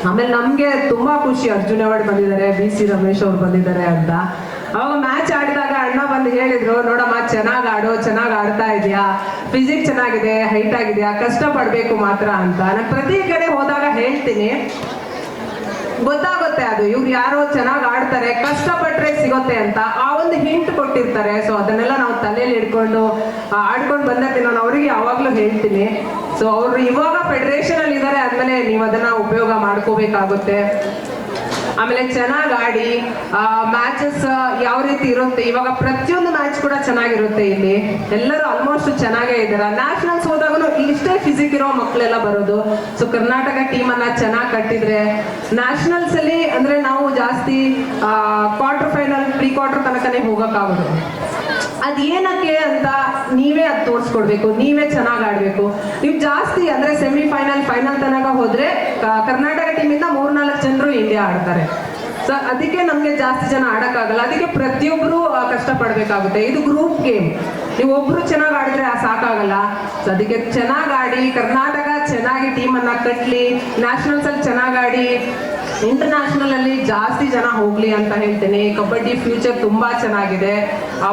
ಆಮೇಲೆ ನಮ್ಗೆ ತುಂಬಾ ಖುಷಿ, ಅರ್ಜುನ್ ಅವಾರ್ಡ್ ಬಂದಿದ್ದಾರೆ, BC ರಮೇಶ್ ಅವ್ರು ಬಂದಿದ್ದಾರೆ ಅಂತ. ಅವಾಗ ಮ್ಯಾಚ್ ಆಡಿದಾಗ ಅಣ್ಣ ಬಂದು ಹೇಳಿದ್ರು, ನೋಡಮ್ಮ ಚೆನ್ನಾಗಿ ಆಡೋ, ಚೆನ್ನಾಗಿ ಆಡ್ತಾ ಇದೆಯಾ, ಫಿಸಿಕ್ಸ್ ಚೆನ್ನಾಗಿದೆ, ಹೈಟ್ ಆಗಿದೆಯಾ, ಕಷ್ಟ ಪಡ್ಬೇಕು ಮಾತ್ರ ಅಂತ. ನಾನು ಪ್ರತಿ ಕಡೆ ಹೋದಾಗ ಹೇಳ್ತೀನಿ, ಗೊತ್ತಾಗುತ್ತೆ ಅದು ಇವ್ರು ಯಾರೋ ಚೆನ್ನಾಗಿ ಆಡ್ತಾರೆ, ಕಷ್ಟಪಟ್ರೆ ಸಿಗುತ್ತೆ ಅಂತ ಆ ಒಂದು ಹಿಂಟ್ ಕೊಟ್ಟಿರ್ತಾರೆ. ಸೊ ಅದನ್ನೆಲ್ಲ ನಾವು ತಲೆಯಲ್ಲಿ ಇಟ್ಕೊಂಡು ಆಡ್ಕೊಂಡು ಬಂದಿರ್ತೀನಿ. ನಾನು ಅವ್ರಿಗೆ ಯಾವಾಗ್ಲೂ ಹೇಳ್ತೀನಿ. ಸೊ ಅವ್ರು ಇವಾಗ ಫೆಡರೇಷನ್ ಅಲ್ಲಿ ಇದ್ದಾರೆ ಅಂದ್ಮೇಲೆ ನೀವು ಅದನ್ನ ಉಪಯೋಗ ಮಾಡ್ಕೋಬೇಕಾಗುತ್ತೆ. ಆಮೇಲೆ ಚೆನ್ನಾಗಿ ಆಡಿ, ಮ್ಯಾಚಸ್ ಯಾವ ರೀತಿ ಇರುತ್ತೆ, ಇವಾಗ ಪ್ರತಿಯೊಂದು ಮ್ಯಾಚ್ ಕೂಡ ಚೆನ್ನಾಗಿರುತ್ತೆ. ಇಲ್ಲಿ ಎಲ್ಲರೂ ಆಲ್ಮೋಸ್ಟ್ ಚೆನ್ನಾಗೇ ಇದ್ದಾರೆ. ನ್ಯಾಷನಲ್ಸ್ ಹೋದಾಗೂ ಇಷ್ಟೇ ಫಿಸಿಕ್ ಇರೋ ಮಕ್ಕಳೆಲ್ಲ ಬರೋದು. ಸೊ ಕರ್ನಾಟಕ ಟೀಮ್ ಅನ್ನ ಚೆನ್ನಾಗಿ ಕಟ್ಟಿದ್ರೆ ನ್ಯಾಷನಲ್ಸ್ ಅಲ್ಲಿ ಅಂದ್ರೆ ನಾವು ಜಾಸ್ತಿ ಕ್ವಾರ್ಟರ್ ಫೈನಲ್, ಪ್ರೀ ಕ್ವಾರ್ಟರ್ ತನಕನೇ ಹೋಗಕ್ಕಾಗೋದು. ಅದೇನಕ್ಕೆ ಅಂತ ನೀವೇ ಅದು ತೋರಿಸ್ಕೊಡ್ಬೇಕು, ನೀವೇ ಚೆನ್ನಾಗಿ ಆಡ್ಬೇಕು. ನೀವು ಜಾಸ್ತಿ ಅಂದ್ರೆ ಸೆಮಿಫೈನಲ್, ಫೈನಲ್ ತನಕ ಹೋದ್ರೆ ಕರ್ನಾಟಕ ಟೀಮಿಂದ 3-4 ಜನರು ಇಂಡಿಯಾ ಆಡ್ತಾರೆ. ಸೊ ಅದಕ್ಕೆ ನಮ್ಗೆ ಜಾಸ್ತಿ ಜನ ಆಡಕ್ಕಾಗಲ್ಲ. ಅದಕ್ಕೆ ಪ್ರತಿಯೊಬ್ರು ಕಷ್ಟ ಪಡ್ಬೇಕಾಗುತ್ತೆ. ಇದು ಗ್ರೂಪ್ ಗೇಮ್. ನೀವು ಒಬ್ರು ಚೆನ್ನಾಗಿ ಆಡಿದ್ರೆ ಸಾಕಾಗಲ್ಲ. ಸೊ ಅದಕ್ಕೆ ಚೆನ್ನಾಗಿ ಆಡಿ, ಕರ್ನಾಟಕ ಚೆನ್ನಾಗಿ ಟೀಮ್ ಅನ್ನ ಕಟ್ಲಿ, ನ್ಯಾಷನಲ್ಸ್ ಅಲ್ಲಿ ಚೆನ್ನಾಗಿ ಆಡಿ, ಇಂಟರ್ನ್ಯಾಷನಲ್ ಅಲ್ಲಿ ಜಾಸ್ತಿ ಜನ ಹೋಗ್ಲಿ ಅಂತ ಹೇಳ್ತೀನಿ. ಕಬಡ್ಡಿ ಫ್ಯೂಚರ್ ತುಂಬಾ ಚೆನ್ನಾಗಿದೆ.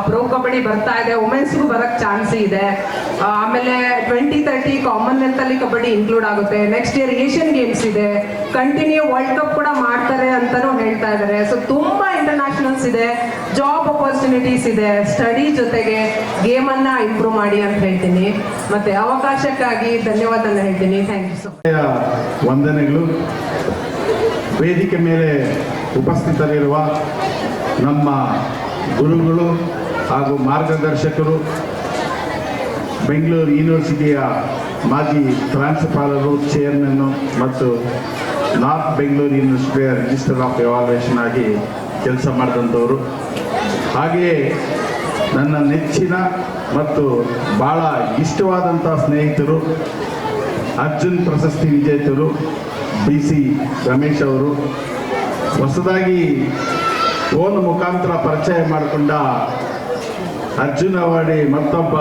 ಪ್ರೋ ಕಬಡ್ಡಿ ಬರ್ತಾ ಇದೆ, ವುಮೆನ್ಸ್ಗೂ ಬರಕ್ ಚಾನ್ಸ್ ಇದೆ. ಆಮೇಲೆ 2030 ಕಾಮನ್ವೆಲ್ತ್ ಅಲ್ಲಿ ಕಬಡ್ಡಿ ಇನ್ಕ್ಲೂಡ್ ಆಗುತ್ತೆ. ನೆಕ್ಸ್ಟ್ ಇಯರ್ ಏಷ್ಯನ್ ಗೇಮ್ಸ್ ಇದೆ, ಕಂಟಿನ್ಯೂ ವರ್ಲ್ಡ್ ಕಪ್ ಕೂಡ ಮಾಡ್ತಾರೆ ಅಂತಾನೂ ಹೇಳ್ತಾ ಇದ್ದಾರೆ. ಸೊ ತುಂಬಾ ಇಂಟರ್ನ್ಯಾಷನಲ್ಸ್ ಇದೆ, ಜಾಬ್ ಅಪರ್ಚುನಿಟೀಸ್ ಇದೆ. ಸ್ಟಡಿ ಜೊತೆಗೆ ಗೇಮ್ ಅನ್ನ ಇಂಪ್ರೂವ್ ಮಾಡಿ ಅಂತ ಹೇಳ್ತೀನಿ. ಮತ್ತೆ ಅವಕಾಶಕ್ಕಾಗಿ ಧನ್ಯವಾದ ಹೇಳ್ತೀನಿ. Thank you so much. ವಂದನೆಗಳು. ವೇದಿಕೆ ಮೇಲೆ ಉಪಸ್ಥಿತರಿರುವ ನಮ್ಮ ಗುರುಗಳು ಹಾಗೂ ಮಾರ್ಗದರ್ಶಕರು, ಬೆಂಗಳೂರು ಯೂನಿವರ್ಸಿಟಿಯ ಮಾಜಿ ಪ್ರಾಂಶುಪಾಲರು, ಚೇರ್ಮನ್ನು ಮತ್ತು ನಾರ್ತ್ ಬೆಂಗಳೂರು ಯೂನಿವರ್ಸಿಟಿಯ ರಿಜಿಸ್ಟರ್ ಆಫ್ ಎವಾಲ್ಯೂಯೇಷನ್ ಆಗಿ ಕೆಲಸ ಮಾಡಿದಂಥವರು, ಹಾಗೆಯೇ ನನ್ನ ನೆಚ್ಚಿನ ಮತ್ತು ಭಾಳ ಇಷ್ಟವಾದಂಥ ಸ್ನೇಹಿತರು, ಅರ್ಜುನ್ ಪ್ರಶಸ್ತಿ ವಿಜೇತರು BC ರಮೇಶ್ ಅವರು, ಹೊಸದಾಗಿ ಫೋನ್ ಮುಖಾಂತರ ಪರಿಚಯ ಮಾಡಿಕೊಂಡ ಅರ್ಜುನ್ ಅವಾರ್ಡಿ ಮತ್ತೊಬ್ಬ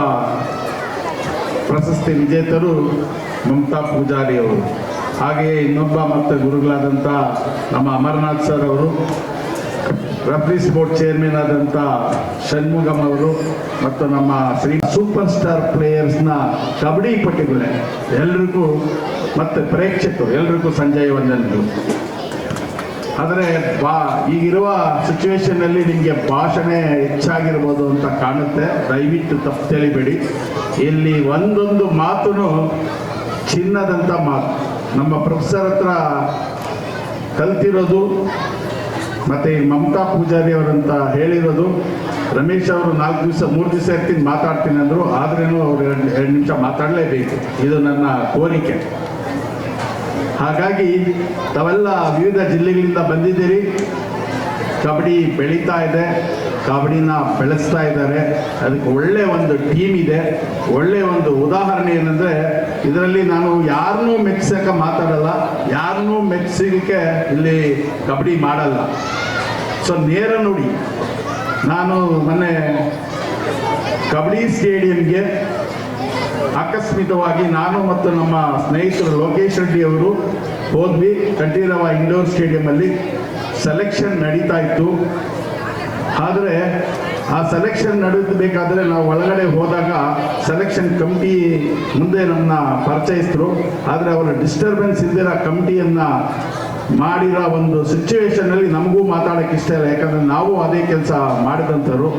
ಪ್ರಶಸ್ತಿ ವಿಜೇತರು ಮಮತಾ ಪೂಜಾರಿ ಅವರು, ಹಾಗೆಯೇ ಇನ್ನೊಬ್ಬ ಮತ್ತು ಗುರುಗಳಾದಂಥ ನಮ್ಮ ಅಮರನಾಥ್ ಸರ್ ಅವರು, ರೆಫ್ರೀಸ್ ಬೋರ್ಡ್ ಚೇರ್ಮನ್ ಆದಂಥ ಷಣ್ಮುಗಂ ಅವರು ಮತ್ತು ನಮ್ಮ ಶ್ರೀ ಸೂಪರ್ ಸ್ಟಾರ್ ಪ್ಲೇಯರ್ಸ್ನ ಕಬಡ್ಡಿ ಪಟ್ಟಿಗಳೇ ಎಲ್ರಿಗೂ ಮತ್ತು ಪ್ರೇಕ್ಷಕರು ಎಲ್ರಿಗೂ ಸಂಜಯ ವಂದನೆಗಳು. ಆದರೆ ಈಗಿರುವ ಸಿಚುವೇಶನ್ನಲ್ಲಿ ನಿಮಗೆ ಭಾಷಣ ಹೆಚ್ಚಾಗಿರ್ಬೋದು ಅಂತ ಕಾಣುತ್ತೆ. ದಯವಿಟ್ಟು ತಪ್ಪು ತಿಳಿಬೇಡಿ. ಇಲ್ಲಿ ಒಂದೊಂದು ಮಾತು ಚಿನ್ನದಂಥ ಮಾತು. ನಮ್ಮ ಪ್ರೊಫೆಸರ್ ಹತ್ರ ಕಲ್ತಿರೋದು ಮತ್ತು ಈ ಮಮತಾ ಪೂಜಾರಿ ಅವರಂತ ಹೇಳಿರೋದು, ರಮೇಶ್ ಅವರು 3 ದಿವಸ ಇರ್ತೀನಿ ಮಾತಾಡ್ತೀನಿ ಅಂದರು, ಆದ್ರೂ ಅವರು 2 ನಿಮಿಷ ಮಾತಾಡಲೇಬೇಕು, ಇದು ನನ್ನ ಕೋರಿಕೆ. ಹಾಗಾಗಿ ತಾವೆಲ್ಲ ವಿವಿಧ ಜಿಲ್ಲೆಗಳಿಂದ ಬಂದಿದ್ದೀರಿ. ಕಬಡ್ಡಿ ಬೆಳೀತಾ ಇದೆ, ಕಬಡ್ಡಿನ ಬೆಳೆಸ್ತಾ ಇದ್ದಾರೆ. ಅದಕ್ಕೆ ಒಳ್ಳೆಯ ಒಂದು ಟೀಮ್ ಇದೆ. ಒಳ್ಳೆಯ ಒಂದು ಉದಾಹರಣೆ ಏನಂದರೆ, ಇದರಲ್ಲಿ ನಾನು ಯಾರನ್ನೂ ಮೆಚ್ಚಿಸೋಕೆ ಮಾತಾಡಲ್ಲ, ಯಾರನ್ನೂ ಮೆಚ್ಚಿಸಲಿಕ್ಕೆ ಇಲ್ಲಿ ಕಬಡ್ಡಿ ಮಾಡಲ್ಲ. ಸೊ ನೇರ ನುಡಿ. ನಾನು ಮೊನ್ನೆ ಕಬಡ್ಡಿ ಸ್ಟೇಡಿಯಂಗೆ ಆಕಸ್ಮಿಕವಾಗಿ ನಾನು ಮತ್ತು ನಮ್ಮ ಸ್ನೇಹಿತರು ಲೋಕೇಶ್ ರೆಡ್ಡಿ ಅವರು ಹೋದ್ವಿ. ಕಂಠೀರವ ಇಂಡೋರ್ ಸ್ಟೇಡಿಯಮಲ್ಲಿ ಸೆಲೆಕ್ಷನ್ ನಡೀತಾ ಇತ್ತು. ಆದರೆ ಆ ಸೆಲೆಕ್ಷನ್ ನಡೆಸಬೇಕಾದ್ರೆ ನಾವು ಒಳಗಡೆ ಹೋದಾಗ ಸೆಲೆಕ್ಷನ್ ಕಮಿಟಿ ಮುಂದೆ ನಮ್ಮನ್ನ ಪರಿಚಯಿಸಿದ್ರು. ಆದರೆ ಅವರ ಡಿಸ್ಟರ್ಬೆನ್ಸ್ ಇಲ್ದಿರೋ ಕಮಿಟಿಯನ್ನು ಮಾಡಿರೋ ಒಂದು ಸಿಚುವೇಶನಲ್ಲಿ ನಮಗೂ ಮಾತಾಡೋಕ್ಕೆ ಇಷ್ಟ ಇಲ್ಲ. ಯಾಕಂದರೆ ನಾವು ಅದೇ ಕೆಲಸ ಮಾಡಿದಂಥವ್ರು.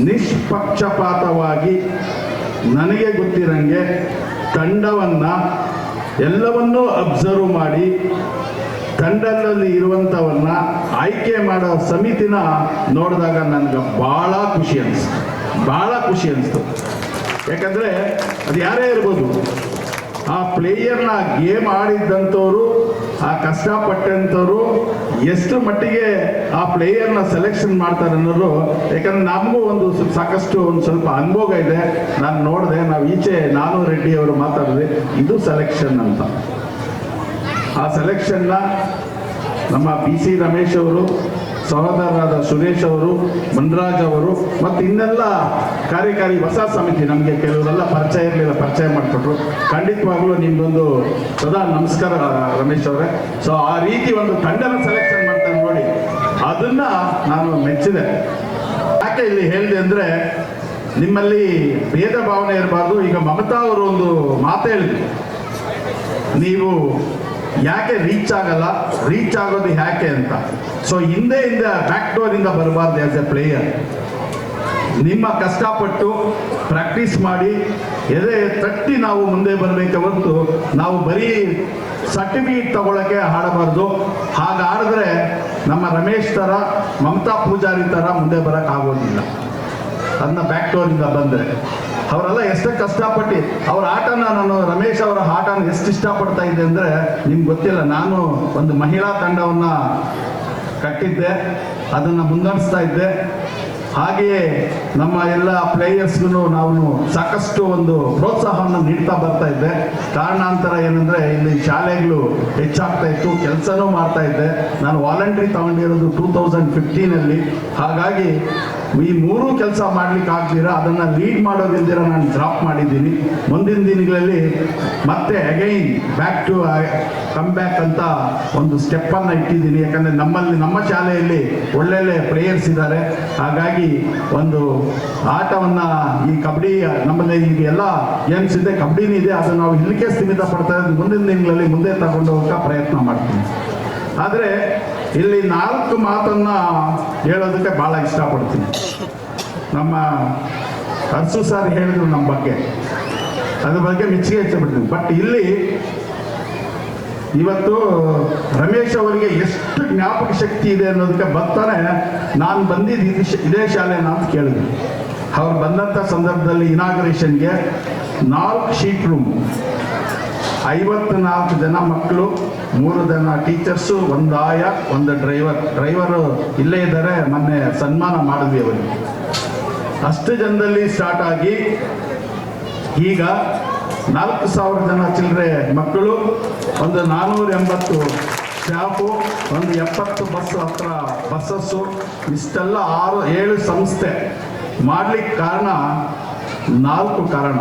ನಿಷ್ಪಕ್ಷಪಾತವಾಗಿ ನನಗೆ ಗೊತ್ತಿರಂಗೆ ತಂಡವನ್ನು ಎಲ್ಲವನ್ನೂ ಅಬ್ಸರ್ವ್ ಮಾಡಿ ತಂಡದಲ್ಲಿ ಇರುವಂಥವನ್ನ ಆಯ್ಕೆ ಮಾಡೋ ಸಮಿತಿನ ನೋಡಿದಾಗ ನನಗೆ ಭಾಳ ಖುಷಿ ಅನಿಸ್ತು. ಯಾಕಂದರೆ ಅದು ಯಾರೇ ಇರ್ಬೋದು, ಆ ಪ್ಲೇಯರ್ನ ಗೇಮ್ ಆಡಿದ್ದಂಥವ್ರು, ಆ ಕಷ್ಟಪಟ್ಟಂಥವ್ರು ಎಷ್ಟು ಮಟ್ಟಿಗೆ ಆ ಪ್ಲೇಯರ್ನ ಸೆಲೆಕ್ಷನ್ ಮಾಡ್ತಾರೆ ಅನ್ನೋದು. ಯಾಕಂದರೆ ನಮಗೂ ಸಾಕಷ್ಟು ಸ್ವಲ್ಪ ಅನುಭವ ಇದೆ. ನಾನು ನೋಡಿದೆ, ನಾನು ರೆಡ್ಡಿ ಅವರು ಮಾತಾಡಿದೆ, ಇದು ಸೆಲೆಕ್ಷನ್ ಅಂತ. ಆ ಸೆಲೆಕ್ಷನ್ನ ನಮ್ಮ BC ರಮೇಶ್ ಅವರು, ಸಹೋದರರಾದ ಸುರೇಶ್ ಅವರು, ಮನ್ರಾಜ್ ಅವರು ಮತ್ತು ಇನ್ನೆಲ್ಲ ಕಾರ್ಯಕಾರಿ ಹೊಸ ಸಮಿತಿ, ನಮಗೆ ಕೆಲವರೆಲ್ಲ ಪರಿಚಯ ಇರಲಿಲ್ಲ, ಪರಿಚಯ ಮಾಡಿಕೊಟ್ರು. ಖಂಡಿತವಾಗ್ಲೂ ನಿಮ್ದೊಂದು ಸದಾ ನಮಸ್ಕಾರ ರಮೇಶ್ ಅವರೇ. ಸೊ ಆ ರೀತಿ ಒಂದು ತಂಡನ ಸೆಲೆಕ್ಷನ್ ಮಾಡ್ತಾರೆ ನೋಡಿ, ಅದನ್ನ ನಾನು ಮೆಚ್ಚಿದೆ. ಯಾಕೆ ಇಲ್ಲಿ ಹೇಳಿದೆ ಅಂದರೆ, ನಿಮ್ಮಲ್ಲಿ ಭೇದ ಭಾವನೆ ಇರಬಾರ್ದು. ಈಗ ಮಮತಾ ಅವರು ಒಂದು ಮಾತು ಹೇಳಿದ್ರು, ನೀವು ಯಾಕೆ ರೀಚ್ ಆಗಲ್ಲ, ರೀಚ್ ಆಗೋದು ಯಾಕೆ ಅಂತ. ಸೊ ಹಿಂದೆ ಬ್ಯಾಕ್ ಡೋರಿಂದ ಬರಬಾರ್ದು. ಆಸ್ ಎ ಪ್ಲೇಯರ್ ನಿಮ್ಮ ಕಷ್ಟಪಟ್ಟು ಪ್ರಾಕ್ಟೀಸ್ ಮಾಡಿ ಎದೆ ತಟ್ಟಿ ನಾವು ಮುಂದೆ ಬರಬೇಕೆ ಹೊರತು ನಾವು ಬರೀ ಸರ್ಟಿಫಿಕೇಟ್ ತಗೊಳ್ಳೋಕ್ಕೆ ಆಡಬಾರ್ದು. ಹಾಗೆ ಆಡಿದ್ರೆ ನಮ್ಮ ರಮೇಶ್ ಥರ, ಮಮತಾ ಪೂಜಾರಿ ಥರ ಮುಂದೆ ಬರೋಕ್ಕಾಗೋದಿಲ್ಲ. ಅದನ್ನ ಬ್ಯಾಕ್ ಡೋರಿಂದ ಬಂದರೆ ಅವರೆಲ್ಲ ಎಷ್ಟು ಕಷ್ಟಪಟ್ಟು ಅವ್ರ ಆಟನ, ನಾನು ರಮೇಶ್ ಅವರ ಆಟನ ಎಷ್ಟು ಇಷ್ಟಪಡ್ತಾ ಇದ್ದೆ ಅಂದರೆ ನಿಮ್ಗೆ ಗೊತ್ತಿಲ್ಲ. ನಾನು ಒಂದು ಮಹಿಳಾ ತಂಡವನ್ನು ಕಟ್ಟಿದ್ದೆ, ಅದನ್ನು ಮುನ್ನಡೆಸ್ತಾ ಇದ್ದೆ. ಹಾಗೆಯೇ ನಮ್ಮ ಎಲ್ಲ ಪ್ಲೇಯರ್ಸ್ಗೂ ನಾವು ಸಾಕಷ್ಟು ಒಂದು ಪ್ರೋತ್ಸಾಹವನ್ನು ನೀಡ್ತಾ ಬರ್ತಾ ಇದ್ದೆ. ಕಾರಣಾಂತರ ಏನಂದರೆ ಇಲ್ಲಿ ಶಾಲೆಗಳು ಹೆಚ್ಚಾಗ್ತಾ ಇತ್ತು, ಕೆಲಸನೂ ಮಾಡ್ತಾ ಇದ್ದೆ. ನಾನು ವಾಲಂಟ್ರಿ ತಗೊಂಡಿರೋದು 2015 ಹಾಗಾಗಿ ಈ 3 ಕೆಲಸ ಮಾಡ್ಲಿಕ್ಕೆ ಆಗ್ದಿರ ಅದನ್ನು ಲೀಡ್ ಮಾಡೋದಿಲ್ದಿರ ನಾನು ಡ್ರಾಪ್ ಮಾಡಿದ್ದೀನಿ. ಮುಂದಿನ ದಿನಗಳಲ್ಲಿ ಮತ್ತೆ again back to come back ಅಂತ ಒಂದು ಸ್ಟೆಪ್ಪನ್ನು ಇಟ್ಟಿದ್ದೀನಿ. ಯಾಕಂದರೆ ನಮ್ಮ ಶಾಲೆಯಲ್ಲಿ ಒಳ್ಳೊಳ್ಳೆ ಪ್ಲೇಯರ್ಸ್ ಇದ್ದಾರೆ. ಹಾಗಾಗಿ ಒಂದು ಆಟವನ್ನು, ಈ ಕಬಡ್ಡಿ ನಮ್ಮಲ್ಲಿ ಈಗ ಎಲ್ಲ ಗೇಮ್ಸ್ ಇದೆ, ಕಬಡ್ಡಿನೂ ಇದೆ, ಅದು ನಾವು ಇಲ್ಲಿಗೆ ಸೀಮಿತ ಪಡ್ತಾ ಇರೋದು. ಮುಂದಿನ ದಿನಗಳಲ್ಲಿ ಮುಂದೆ ತಗೊಂಡು ಹೋಗಕ್ಕೆ ಪ್ರಯತ್ನ ಮಾಡ್ತೀನಿ. ಆದರೆ ಇಲ್ಲಿ 4 ಮಾತನ್ನು ಹೇಳೋದಕ್ಕೆ ಭಾಳ ಇಷ್ಟಪಡ್ತೀನಿ. ನಮ್ಮ ಅರ್ಸು ಸರ್ ಹೇಳಿದ್ರು ನಮ್ಮ ಬಗ್ಗೆ, ಅದ್ರ ಬಗ್ಗೆ ಮೆಚ್ಚುಗೆ ಹೆಚ್ಚಿಬಿಡ್ತೀನಿ. ಬಟ್ ಇಲ್ಲಿ ಇವತ್ತು ರಮೇಶ್ ಅವರಿಗೆ ಎಷ್ಟು ಜ್ಞಾಪಕ ಶಕ್ತಿ ಇದೆ ಅನ್ನೋದಕ್ಕೆ ಬರ್ತಾನೆ ನಾನು ಬಂದಿದ್ದು ಇದೇ ಶಾಲೆನ ಅಂತ ಕೇಳಿದ್ವಿ. ಅವ್ರು ಬಂದಂಥ ಸಂದರ್ಭದಲ್ಲಿ ಇನಾಗ್ರೇಷನ್ಗೆ 4 ಶೀಟ್ ರೂಮ್, 54 ಜನ ಮಕ್ಕಳು, 3 ಜನ ಟೀಚರ್ಸು, 1 ಆಯ, 1 ಡ್ರೈವರು ಇಲ್ಲೇ ಇದ್ದಾರೆ. ಮೊನ್ನೆ ಸನ್ಮಾನ ಮಾಡಿದ್ವಿ ಅವರಿಗೆ. ಅಷ್ಟು ಜನದಲ್ಲಿ ಸ್ಟಾರ್ಟ್ ಆಗಿ ಈಗ 4,000 ಜನ ಚಿಲ್ಲರೆ ಮಕ್ಕಳು, ಒಂದು 480 ಸ್ಟಾಫು, ಒಂದು 70 ಬಸ್ಸಸ್ಸು, ಇಷ್ಟೆಲ್ಲ 6-7 ಸಂಸ್ಥೆ ಮಾಡಲಿಕ್ಕೆ ಕಾರಣ 4 ಕಾರಣ.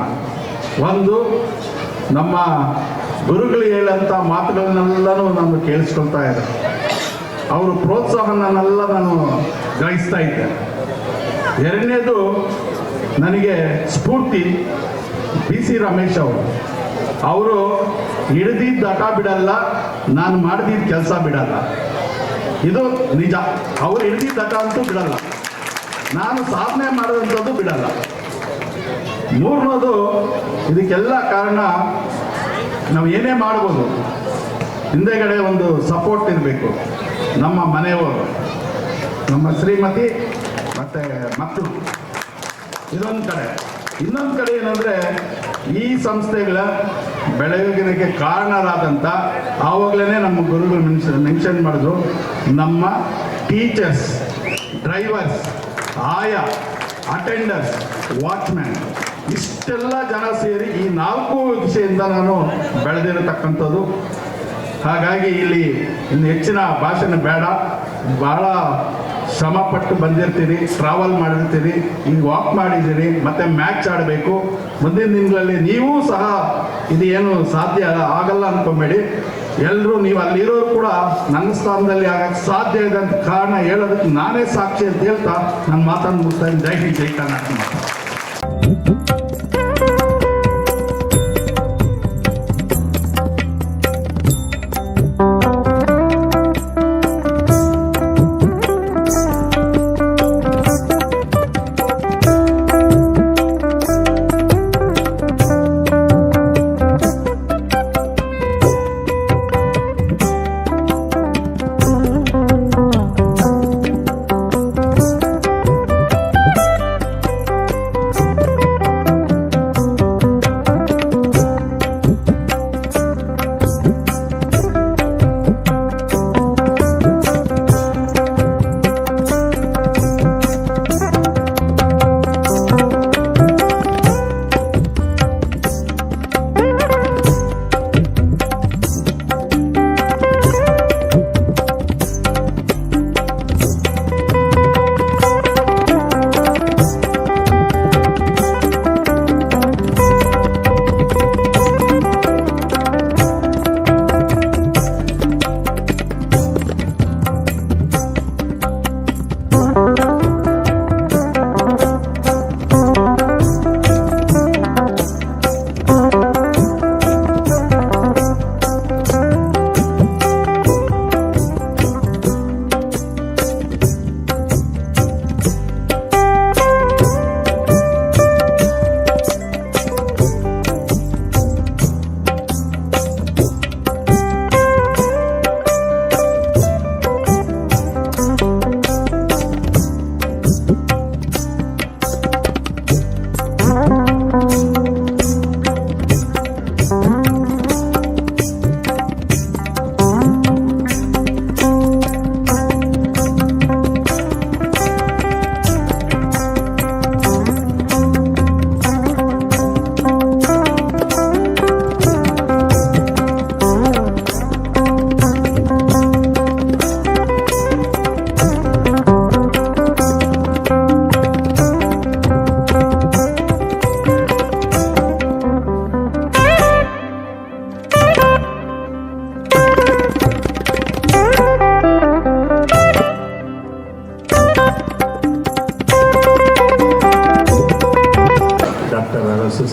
ಒಂದು, ನಮ್ಮ ಗುರುಗಳು ಹೇಳಂಥ ಮಾತುಗಳನ್ನೆಲ್ಲನೂ ನಾನು ಕೇಳಿಸ್ಕೊಳ್ತಾ ಇದ್ದೆ. ಅವರು ಪ್ರೋತ್ಸಾಹನೆಲ್ಲ ನಾನು ಗ್ರಹಿಸ್ತಾ ಇದ್ದೆ. ಎರಡನೇದು, ನನಗೆ ಸ್ಫೂರ್ತಿ BC ರಮೇಶ್ ಅವರು ಹಿಡಿದಿದ್ದ ಆಟ ಬಿಡಲ್ಲ, ನಾನು ಮಾಡಿದಿದ್ದ ಕೆಲಸ ಬಿಡಲ್ಲ. ಇದು ನಿಜ. ಅವ್ರು ಹಿಡಿದಿದ್ದ ಆಟ ಅಂತೂ ಬಿಡಲ್ಲ, ನಾನು ಸಾಧನೆ ಮಾಡೋದಂಥದ್ದು ಬಿಡಲ್ಲ. ಮೂರನೇದು, ಇದಕ್ಕೆಲ್ಲ ಕಾರಣ ನಾವು ಏನೇ ಮಾಡ್ಬೋದು, ಹಿಂದೆಗಡೆ ಒಂದು ಸಪೋರ್ಟ್ ಇರಬೇಕು. ನಮ್ಮ ಮನೆಯವರು, ನಮ್ಮ ಶ್ರೀಮತಿ ಮತ್ತು ಮಕ್ಕಳು, ಇದೊಂದು ಕಡೆ. ಇನ್ನೊಂದು ಕಡೆ ಏನಂದರೆ ಈ ಸಂಸ್ಥೆಗಳ ಬೆಳವಣಿಗೆಗೆ ಕಾರಣರಾದಂಥ, ಆವಾಗಲೇ ನಮ್ಮ ಗುರುಗಳು ಮೆನ್ಷನ್ ಮಾಡಿದ್ರು, ನಮ್ಮ ಟೀಚರ್ಸ್, ಡ್ರೈವರ್ಸ್, ಆಯಾ, ಅಟೆಂಡರ್ಸ್, ವಾಚ್ಮ್ಯಾನ್, ಇಷ್ಟೆಲ್ಲ ಜನ ಸೇರಿ ಈ 4 ದಿಶೆಯಿಂದ ನಾನು ಬೆಳೆದಿರತಕ್ಕಂಥದ್ದು. ಹಾಗಾಗಿ ಇಲ್ಲಿ ಇನ್ನು ಹೆಚ್ಚಿನ ಭಾಷಣ ಬೇಡ. ಭಾಳ ಶ್ರಮಪಟ್ಟು ಬಂದಿರ್ತೀರಿ, ಟ್ರಾವೆಲ್ ಮಾಡಿರ್ತೀರಿ, ಈಗ ವಾಕ್ ಮಾಡಿದ್ದೀರಿ, ಮತ್ತು ಮ್ಯಾಚ್ ಆಡಬೇಕು. ಮುಂದಿನ ದಿನಗಳಲ್ಲಿ ನೀವೂ ಸಹ ಇದು ಏನು ಸಾಧ್ಯ ಆಗಲ್ಲ ಅಂದ್ಕೊಂಬೇಡಿ. ಎಲ್ಲರೂ ನೀವು ಅಲ್ಲಿರೋರು ಕೂಡ ನನ್ನ ಸ್ಥಾನದಲ್ಲಿ ಆಗಕ್ಕೆ ಸಾಧ್ಯ ಇದೆ ಅಂತ ಕಾರಣ ಹೇಳೋದಕ್ಕೆ ನಾನೇ ಸಾಕ್ಷಿ ಅಂತ ಹೇಳ್ತಾ ನನ್ನ ಮಾತನ್ನು ಮುಗಿಸ್ತಾ ಇದ್ದೀನಿ. ಜೈ ಹಿಂದ್, ಜೈ ಕರ್ನಾಟಕ.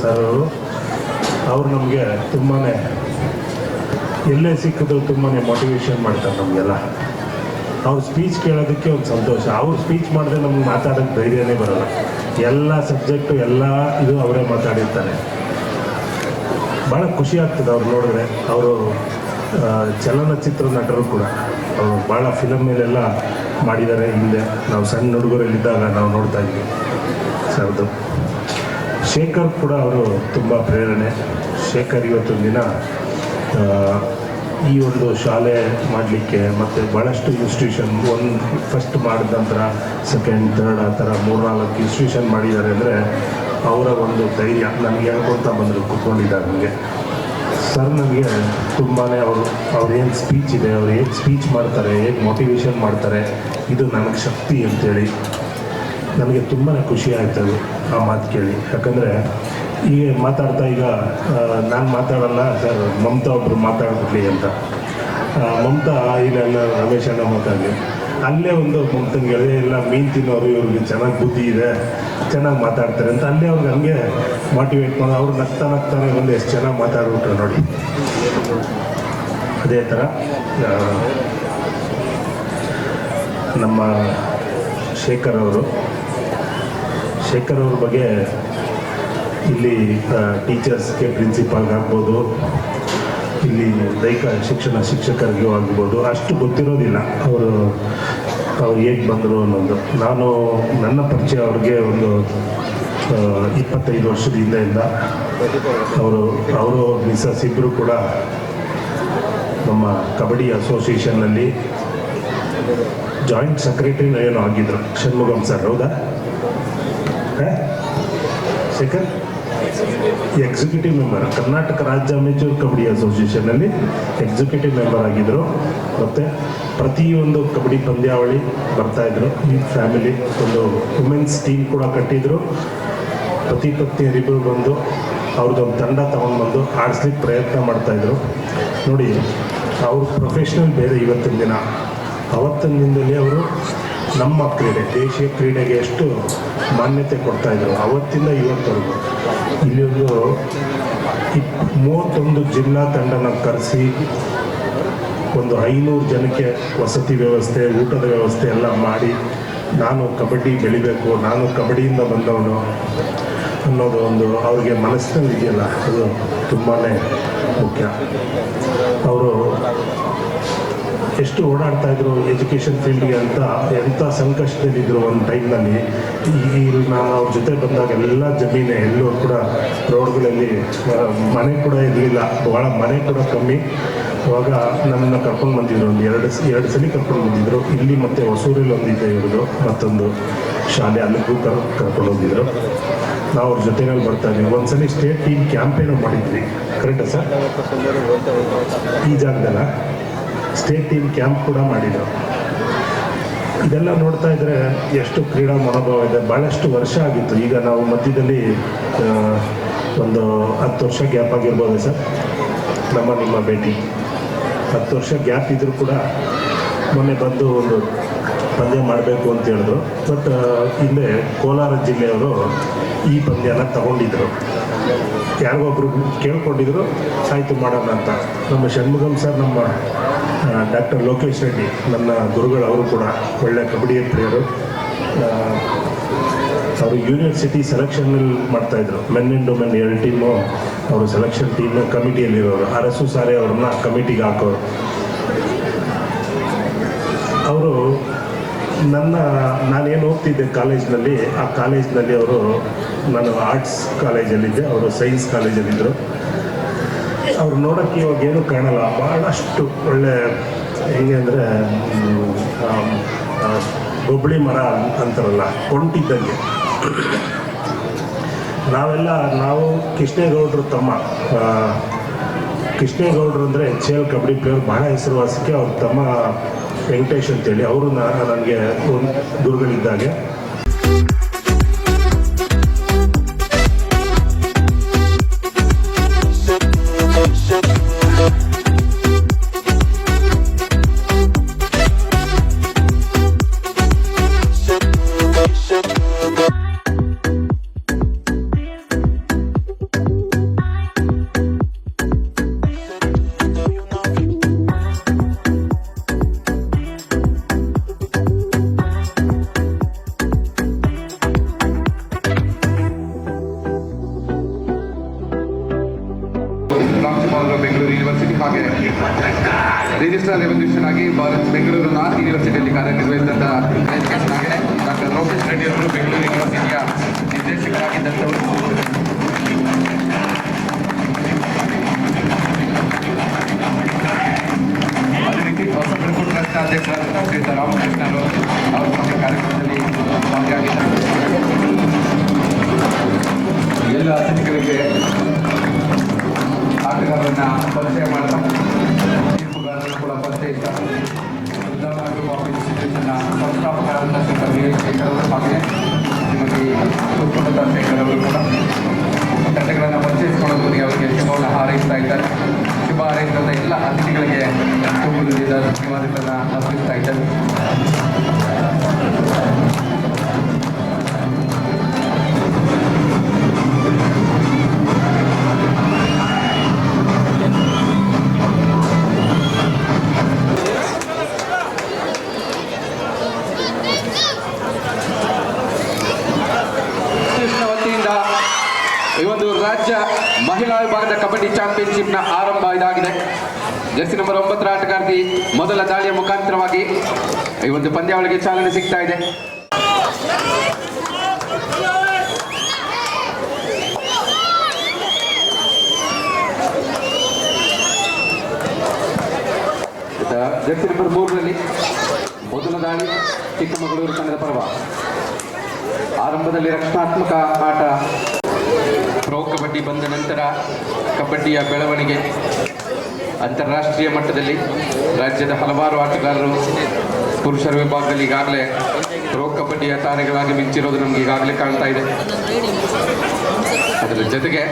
ಸರ್ ಅವರು ನಮಗೆ ತುಂಬಾ ಎಲ್ಲೇ ಸಿಕ್ಕಿದ್ರು ತುಂಬಾ ಮೋಟಿವೇಶನ್ ಮಾಡ್ತಾರೆ ನಮಗೆಲ್ಲ. ಅವ್ರ ಸ್ಪೀಚ್ ಕೇಳೋದಕ್ಕೆ ಒಂದು ಸಂತೋಷ. ಅವ್ರು ಸ್ಪೀಚ್ ಮಾಡಿದ್ರೆ ನಮ್ಗೆ ಮಾತಾಡೋಕ್ಕೆ ಧೈರ್ಯನೇ ಬರೋಲ್ಲ. ಎಲ್ಲ ಸಬ್ಜೆಕ್ಟು ಎಲ್ಲ ಇದು ಅವರೇ ಮಾತಾಡಿರ್ತಾರೆ. ಭಾಳ ಖುಷಿ ಆಗ್ತದೆ ಅವ್ರು ನೋಡಿದ್ರೆ. ಅವರು ಚಲನಚಿತ್ರ ನಟರು ಕೂಡ. ಅವರು ಭಾಳ ಫಿಲಮ್ ಮೇಲೆಲ್ಲ ಮಾಡಿದ್ದಾರೆ. ಹಿಂದೆ ನಾವು ಸಣ್ಣ ಹುಡುಗರಲ್ಲಿದ್ದಾಗ ನಾವು ನೋಡ್ತಾ ಇದ್ವಿ ಸರ್ದು. ಶೇಖರ್ ಕೂಡ ಅವರು ತುಂಬ ಪ್ರೇರಣೆ. ಶೇಖರ್ ಇವತ್ತೊಂದು ದಿನ ಈ ಒಂದು ಶಾಲೆ ಮಾಡಲಿಕ್ಕೆ ಮತ್ತು ಭಾಳಷ್ಟು ಇನ್ಸ್ಟಿಟ್ಯೂಷನ್ ಫಸ್ಟ್ ಮಾಡಿದ ನಂತರ ಸೆಕೆಂಡ್ ಥರ್ಡ್ ಆ ಥರ 3-4 ಇನ್ಸ್ಟಿಟ್ಯೂಷನ್ ಮಾಡಿದ್ದಾರೆ ಅಂದರೆ ಅವರ ಒಂದು ಧೈರ್ಯ ನನಗೆ ಹೇಳ್ಕೊಳ್ತಾ ಬಂದರು ಕೂತ್ಕೊಂಡಿದ್ದಾರೆ. ನನಗೆ ಸರ್ ನನಗೆ ತುಂಬಾ ಅವ್ರೇನು ಸ್ಪೀಚ್ ಇದೆ, ಅವ್ರು ಹೇಗೆ ಸ್ಪೀಚ್ ಮಾಡ್ತಾರೆ, ಹೇಗೆ ಮೋಟಿವೇಶನ್ ಮಾಡ್ತಾರೆ, ಇದು ನನಗೆ ಶಕ್ತಿ ಅಂತೇಳಿ ನನಗೆ ತುಂಬಾ ಖುಷಿ ಆಯ್ತದು ಆ ಮಾತು ಕೇಳಿ. ಯಾಕಂದರೆ ಈಗ ಮಾತಾಡ್ತಾ ಈಗ ನಾನು ಮಾತಾಡಲ್ಲ ಸರ್, ಮಮತಾ ಒಬ್ಬರು ಮಾತಾಡ್ಬಿಡ್ಲಿ ಅಂತ. ಮಮತಾ ಈಗ ರಮೇಶ್ ಅಣ್ಣ ಮಾತಾಡಲಿ, ಅಲ್ಲೇ ಒಂದು ಮಮತಂಗೆ ಹೇಳಿದೆ, ಎಲ್ಲ ಮೀನು ತಿನ್ನೋರು ಇವ್ರಿಗೆ ಚೆನ್ನಾಗಿ ಬುದ್ಧಿ ಇದೆ, ಚೆನ್ನಾಗಿ ಮಾತಾಡ್ತಾರೆ ಅಂತ ಅಲ್ಲೇ ಅವ್ರಿಗೆ ಹಂಗೆ ಮೋಟಿವೇಟ್ ಮಾಡಿ ಅವ್ರು ನಗ್ತಾನೆ ಬಂದು ಎಷ್ಟು ಚೆನ್ನಾಗಿ ಮಾತಾಡ್ಬಿಟ್ರು ನೋಡಿ. ಅದೇ ಥರ ನಮ್ಮ ಶೇಖರ್ ಅವ್ರ ಬಗ್ಗೆ ಇಲ್ಲಿ ಟೀಚರ್ಸ್ಗೆ ಪ್ರಿನ್ಸಿಪಾಲ್ಗಾಗ್ಬೋದು, ಇಲ್ಲಿ ದೈಹಿಕ ಶಿಕ್ಷಣ ಶಿಕ್ಷಕರಿಗೂ ಆಗ್ಬೋದು ಅಷ್ಟು ಗೊತ್ತಿರೋದಿಲ್ಲ ಅವ್ರು ಹೇಗೆ ಬಂದರು ಅನ್ನೋದು. ನಾನು ನನ್ನ ಪರಿಚಯ ಅವ್ರಿಗೆ ಒಂದು 25 ವರ್ಷದ ಹಿಂದೆಯಿಂದ ಅವರು ಮಿಸಸ್ ಇಬ್ಬರು ಕೂಡ ನಮ್ಮ ಕಬಡ್ಡಿ ಅಸೋಸಿಯೇಷನ್ನಲ್ಲಿ ಜಾಯಿಂಟ್ ಸೆಕ್ರೆಟರಿನ ಏನೋ ಆಗಿದ್ರು. ಷಣ್ಮುಗಂ ಸರ್, ಹೌದಾ ಶೇಖರ್? ಎಕ್ಸಿಕ್ಯೂಟಿವ್ ಮೆಂಬರ್, ಕರ್ನಾಟಕ ರಾಜ್ಯ ಅಮೆಚೂರ್ ಕಬಡ್ಡಿ ಅಸೋಸಿಯೇಷನ್ನಲ್ಲಿ ಎಕ್ಸಿಕ್ಯೂಟಿವ್ ಮೆಂಬರ್ ಆಗಿದ್ದರು. ಮತ್ತು ಪ್ರತಿಯೊಂದು ಕಬಡ್ಡಿ ಪಂದ್ಯಾವಳಿ ಬರ್ತಾಯಿದ್ರು. ಈ ಫ್ಯಾಮಿಲಿ ಒಂದು ವುಮೆನ್ಸ್ ಟೀಮ್ ಕೂಡ ಕಟ್ಟಿದ್ರು. ಪತ್ನಿಯರಿಬ್ಬರು ಬಂದು ಅವ್ರದ್ದೊಂದು ತಂಡ ತೊಗೊಂಡ್ಬಂದು ಆಡಿಸ್ಲಿಕ್ಕೆ ಪ್ರಯತ್ನ ಮಾಡ್ತಾಯಿದ್ರು. ನೋಡಿ, ಅವ್ರ ಪ್ರೊಫೆಷ್ನಲ್ ಬೇರೆ. ಇವತ್ತಿನ ದಿನ ಅವತ್ತಿನ ದಿನದಲ್ಲಿ ಅವರು ನಮ್ಮ ಕ್ರೀಡೆ, ದೇಶೀಯ ಕ್ರೀಡೆಗೆ ಎಷ್ಟು ಮಾನ್ಯತೆ ಕೊಡ್ತಾಯಿದ್ರು ಅವತ್ತಿಂದ ಇವತ್ತವರೆಗೂ. ಇಲ್ಲಿ ಒಂದು 31 ಜಿಲ್ಲಾ ತಂಡನ ಕರೆಸಿ ಒಂದು 500 ಜನಕ್ಕೆ ವಸತಿ ವ್ಯವಸ್ಥೆ, ಊಟದ ವ್ಯವಸ್ಥೆ ಎಲ್ಲ ಮಾಡಿ, ನಾನು ಕಬಡ್ಡಿ ಬೆಳಿಬೇಕು, ನಾನು ಕಬಡ್ಡಿಯಿಂದ ಬಂದವನು ಅನ್ನೋದು ಒಂದು ಅವ್ರಿಗೆ ಮನಸ್ಸಿನಲ್ಲಿ ಇದೆಯಲ್ಲ, ಅದು ತುಂಬಾ ಮುಖ್ಯ. ಅವರು ಎಷ್ಟು ಓಡಾಡ್ತಾಯಿದ್ರು ಎಜುಕೇಷನ್ ಫೀಲ್ಡ್ಗೆ ಅಂತ, ಎಂಥ ಸಂಕಷ್ಟದಲ್ಲಿದ್ದರು ಒಂದು ಟೈಮ್ನಲ್ಲಿ. ನಾನು ಅವ್ರ ಜೊತೆ ಬಂದಾಗ ಎಲ್ಲ ಜಮೀನೇ, ಎಲ್ಲೂ ಕೂಡ ರೋಡ್ಗಳಲ್ಲಿ ಮನೆ ಕೂಡ ಇರಲಿಲ್ಲ, ಭಾಳ ಮನೆ ಕೂಡ ಕಮ್ಮಿ. ಅವಾಗ ನನ್ನನ್ನು ಕರ್ಕೊಂಡು ಬಂದಿದ್ರು, ಒಂದು ಎರಡು ಸಲ ಕರ್ಕೊಂಡು ಬಂದಿದ್ದರು. ಇಲ್ಲಿ ಮತ್ತು ಹೊಸೂರಲ್ಲಿ ಒಂದಿದೆ ಇವ್ರದ್ದು ಮತ್ತೊಂದು ಶಾಲೆ, ಅಲ್ಲಿಗೂ ಕರ್ಕೊಂಡು ಹೋಗಿದ್ರು. ನಾವು ಅವ್ರ ಜೊತೆಯಲ್ಲಿ ಬರ್ತಾಯಿದ್ವಿ. ಒಂದ್ಸಲಿ ಸ್ಟೇಟ್ ಟೀಮ್ ಕ್ಯಾಂಪೇನು ಮಾಡಿದ್ವಿ, ಕರೆಕ್ಟಾ ಸರ್? ಈ ಜಾಗದಲ್ಲ ಸ್ಟೇಟ್ ಟೀಮ್ ಕ್ಯಾಂಪ್ ಕೂಡ ಮಾಡಿದರು. ಇದೆಲ್ಲ ನೋಡ್ತಾ ಇದ್ದರೆ ಎಷ್ಟು ಕ್ರೀಡಾ ಮನೋಭಾವ ಇದೆ. ಭಾಳಷ್ಟು ವರ್ಷ ಆಗಿತ್ತು. ಈಗ ನಾವು ಮಧ್ಯದಲ್ಲಿ ಒಂದು 10 ವರ್ಷ ಗ್ಯಾಪ್ ಆಗಿರ್ಬೋದು ಸರ್, ನಿಮ್ಮ ಭೇಟಿ 10 ವರ್ಷ ಗ್ಯಾಪ್ ಇದ್ದರೂ ಕೂಡ ಮೊನ್ನೆ ಬಂದು ಒಂದು ಪಂದ್ಯ ಮಾಡಬೇಕು ಅಂತ ಹೇಳಿದ್ರು. ಬಟ್ ಇಲ್ಲೇ ಕೋಲಾರ ಜಿಲ್ಲೆಯವರು ಈ ಪಂದ್ಯನ ತಗೊಂಡಿದ್ರು. ಯಾರಿಗೊಬ್ರು ಕೇಳ್ಕೊಂಡಿದ್ರು, ಆಯಿತು ಮಾಡೋಣ ಅಂತ. ನಮ್ಮ ಷಣ್ಮುಗಂ ಸರ್, ನಮ್ಮ ಡಾಕ್ಟರ್ ಲೋಕೇಶ್ ರೆಡ್ಡಿ, ನನ್ನ ಗುರುಗಳು, ಅವರು ಕೂಡ ಒಳ್ಳೆಯ ಕಬಡ್ಡಿ ಪ್ಲೇಯರು. ಅವರು ಯೂನಿವರ್ಸಿಟಿ ಸೆಲೆಕ್ಷನ್ನಲ್ಲಿ ಮಾಡ್ತಾಯಿದ್ರು. ಮೆನ್ ಆ್ಯಂಡ್ ವುಮೆನ್ 2 ಟೀಮು ಅವರು ಸೆಲೆಕ್ಷನ್ ಟೀಮು ಕಮಿಟಿಯಲ್ಲಿರೋರು. ಅರಸು ಸಾರೆ ಅವ್ರನ್ನ ಕಮಿಟಿಗೆ ಹಾಕೋರು. ಅವರು ನಾನೇನು ಹೋಗ್ತಿದ್ದೆ ಕಾಲೇಜ್ನಲ್ಲಿ, ಆ ಕಾಲೇಜ್ನಲ್ಲಿ ಅವರು, ನಾನು ಆರ್ಟ್ಸ್ ಕಾಲೇಜಲ್ಲಿದ್ದೆ, ಅವರು ಸೈನ್ಸ್ ಕಾಲೇಜಲ್ಲಿದ್ದರು. ಅವ್ರು ನೋಡೋಕ್ಕೆ ಇವಾಗ ಏನೂ ಕಾಣಲ್ಲ, ಭಾಳಷ್ಟು ಒಳ್ಳೆ, ಹೆಂಗೆ ಅಂದರೆ ಬೊಬ್ಬಳಿ ಮರ ಅಂತಾರಲ್ಲ, ಕೊಂಟಿದ್ದಂಗೆ. ನಾವು ಕೃಷ್ಣೇಗೌಡರು ತಮ್ಮ, ಕೃಷ್ಣೇಗೌಡರು ಅಂದರೆ HL ಕಬಡ್ಡಿ ಪ್ಲೇಯರ್, ಭಾಳ ಹೆಸರುವಾಸಕ್ಕೆ. ಅವ್ರ ತಮ್ಮ ವೆಂಕಟೇಶ್ ಅಂತೇಳಿ, ಅವರು ನನಗೆ ಒಂದು ಗುರುಗಳಿದ್ದಾಗೆ. ಬೆಂಗಳೂರು ಯೂನಿವರ್ಸಿಟಿ ಹಾಗೆ ರಿಜಿಸ್ಟ್ರಾರ್ ಎವಲ್ಯೂಷನ್ ಆಗಿ ಬೆಂಗಳೂರು ನಾರ್ತ್ ಯೂನಿವರ್ಸಿಟಿಯಲ್ಲಿ ಕಾರ್ಯನಿರ್ವಹಿಸಿದಂಥ ಎಜುಕೇಷನ್ ಆಗಿದೆ. ಡಾಕ್ಟರ್ ಲೋಕೇಶ್ ರೆಡ್ಡಿ ಅವರು ಬೆಂಗಳೂರು ಯೂನಿವರ್ಸಿಟಿಯ ನಿರ್ದೇಶಕರಾಗಿದ್ದಂಥವರು. ಅದೇ ರೀತಿ ಹೊಸ ಪ್ರಕೃತಿ ಟ್ರಸ್ಟ್ ಅಧ್ಯಕ್ಷರಾದಂಥ ಶ್ರೀಯುತ ರಾಮಕೃಷ್ಣರು ಅವರು ನಮ್ಮ ಕಾರ್ಯಕ್ರಮದಲ್ಲಿ ಭಾಗಿಯಾಗಿದ್ದಾರೆ. ಎಲ್ಲ ಅತಿಥಿಗಳಿಗೆ ಆಟಗಾರರನ್ನ ಪರಿಚಯ ಮಾಡ್ತಾ, ತೀರ್ಪುಗಾರರು ಕೂಡ ಪರಿಚಯಿಸ್ತಾ, ಇನ್ಸ್ಟಿಟ್ಯೂಷನ್ನ ಸಂಸ್ಥಾಪಕರಾದಂಥ ಶ್ರೀ BL ಶೇಖರ್ ಅವರು ಹಾಗೆ ಶ್ರೀಮತಿ ಸುಪ್ರಭಾ ಶೇಖರ್ ಅವರು ಕೂಡ ತಂಡಗಳನ್ನು ಪರಿಚಯಿಸಿಕೊಳ್ಳೋದಕ್ಕೆ ಅವರಿಗೆ ಶುಭವನ್ನು ಹಾರೈಸ್ತಾ ಇದ್ದಾರೆ. ಶುಭ ಹಾರೈಸಿದ ಎಲ್ಲ ಅತಿಥಿಗಳಿಗೆ ತುಂಬುವುದಿಲ್ಲ ಧನ್ಯವಾದಗಳನ್ನು ಅರ್ಪಿಸ್ತಾ ಇದ್ದಾರೆ. ಈ ಒಂದು ರಾಜ್ಯ ಮಹಿಳಾ ವಿಭಾಗದ ಕಬಡ್ಡಿ ಚಾಂಪಿಯನ್ಶಿಪ್ನ ಆರಂಭ ಇದಾಗಿದೆ. ಜರ್ಸಿ ನಂಬರ್ 9 ಆಟಗಾರ್ತಿ ಮೊದಲ ದಾಳಿಯ ಮುಖಾಂತರವಾಗಿ ಈ ಒಂದು ಪಂದ್ಯಾವಳಿಗೆ ಚಾಲನೆ ಸಿಗ್ತಾ ಇದೆ. ಜರ್ಸಿ ನಂಬರ್ 3ರಲ್ಲಿ ಮೊದಲ ದಾಳಿ ಚಿಕ್ಕಮಗಳೂರು ತಂಡದ ಪರವ. ಆರಂಭದಲ್ಲಿ ರಕ್ಷಣಾತ್ಮಕ ಆಟ. ಪ್ರೊ ಕಬಡ್ಡಿ ಬಂದ ನಂತರ ಕಬಡ್ಡಿಯ ಬೆಳವಣಿಗೆ ಅಂತಾರಾಷ್ಟ್ರೀಯ ಮಟ್ಟದಲ್ಲಿ ರಾಜ್ಯದ ಹಲವಾರು ಆಟಗಾರರು ಪುರುಷರ ವಿಭಾಗದಲ್ಲಿ ಈಗಾಗಲೇ ಪ್ರೊ ಕಬಡ್ಡಿಯ ತಾರೆಗಳಾಗಿ ಮಿಂಚಿರೋದು ನಮ್ಗೆ ಈಗಾಗಲೇ ಕಾಣ್ತಾ ಇದೆ. ಅದರ ಜೊತೆಗೆ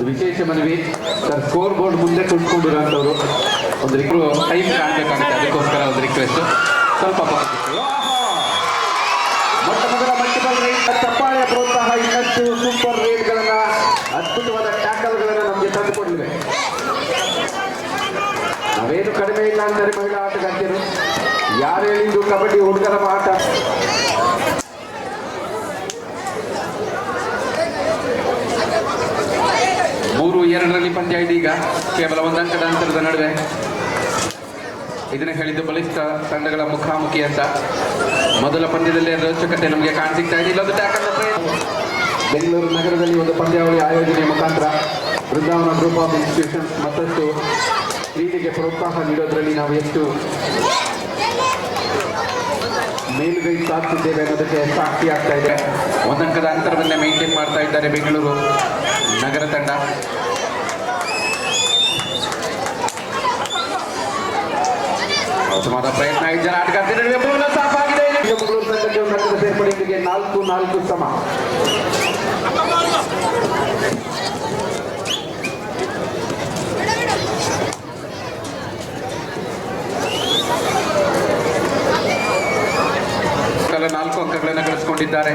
ವಿಶೇಷ ಮನವಿ ಸರ್, ಸ್ಕೋರ್ ಬೋರ್ಡ್ ಮುಂದೆ ಕುತ್ಕೊಂಡಿರುವಂಥವ್ರು ಒಂದು ಟೈಮ್ ಕಾಣಬೇಕಾಗುತ್ತೆ, ಅದಕ್ಕೋಸ್ಕರ ಒಂದು ರಿಕ್ವೆಸ್ಟ್ ಸ್ವಲ್ಪ ಮೊಟ್ಟ ಮೊದಲ ಮಲ್ಟಿಪಲ್ ರೇಟ್ ಚಪ್ಪಾಳೆಯ ಪ್ರೋತ್ಸಾಹ ಇನ್ನಷ್ಟು ಸೂಪರ್ ರೇಟ್ಗಳನ್ನ, ಅದ್ಭುತವಾದ ಟ್ಯಾಕಲ್ಗಳನ್ನ ನಮಗೆ ತಂದುಕೊಡ್ಲಿವೆ. ನಾವೇನು ಕಡಿಮೆ ಇಲ್ಲ ಅಂದರೆ ಮಹಿಳಾ ಆಟಗಾರ್ತಿಯರು ಯಾರು ಹೇಳಿದ್ದು ಕಬಡ್ಡಿ ಹುಡುಗರ ಆಟ. ಮೂರು 2ರಲ್ಲಿ ಪಂದ್ಯ ಇದೀಗ ಕೇವಲ 1 ಅಂಕದ ಅಂತರದ ನಡುವೆ. ಇದನ್ನ ಹೇಳಿದ್ದು ಬಲಿಷ್ಠ ತಂಡಗಳ ಮುಖಾಮುಖಿ ಅಂತ. ಮೊದಲ ಪಂದ್ಯದಲ್ಲಿ ರೋಚಕತೆ ನಮಗೆ ಕಾಣಸಿಗ್ತಾ ಇದೆ. ಇಲ್ಲೊಂದು ಟ್ಯಾಕಲ್ ಬೆಂಗಳೂರು ನಗರದಲ್ಲಿ ಒಂದು ಪಂದ್ಯಾವಳಿ ಆಯೋಜನೆಯ ಮುಖಾಂತರ ಬೃಂದಾವನ ಗ್ರೂಪ್ ಆಫ್ ಇನ್ಸ್ಟಿಟ್ಯೂಷನ್ಸ್ ಮತ್ತಷ್ಟು ಕ್ರೀಡೆಗೆ ಪ್ರೋತ್ಸಾಹ ನೀಡೋದ್ರಲ್ಲಿ ನಾವು ಎಷ್ಟು ಮೇಲುಗೈ ಸಾಧಿಸಿದ್ದೇವೆ ಅನ್ನೋದಕ್ಕೆ ಸಾಕ್ಷಿ ಆಗ್ತಾ ಇದೆ. 1 ಅಂಕದ ಅಂತರವನ್ನೇ ಮೇಂಟೈನ್ ಮಾಡ್ತಾ ಇದ್ದಾರೆ ಬೆಂಗಳೂರು ನಗರ ತಂಡ. ಉತ್ತಮವಾದ ಪ್ರಯತ್ನ 5 ಜನ ಆಟಗಾರ್ತಿ ನಡುವೆ ಬೋನಸ್ ಆಫ್ ಆಗಿದೆ. ಬೆಂಗಳೂರು ತಂಡಕ್ಕೆ 1 ಅಂಕದ ಸೇರ್ಪಡೆಯೊಂದಿಗೆ 4-4 ಸಮ. ಕಲ 4 ಅಂಕಗಳನ್ನು ಗಳಿಸಿಕೊಂಡಿದ್ದಾರೆ.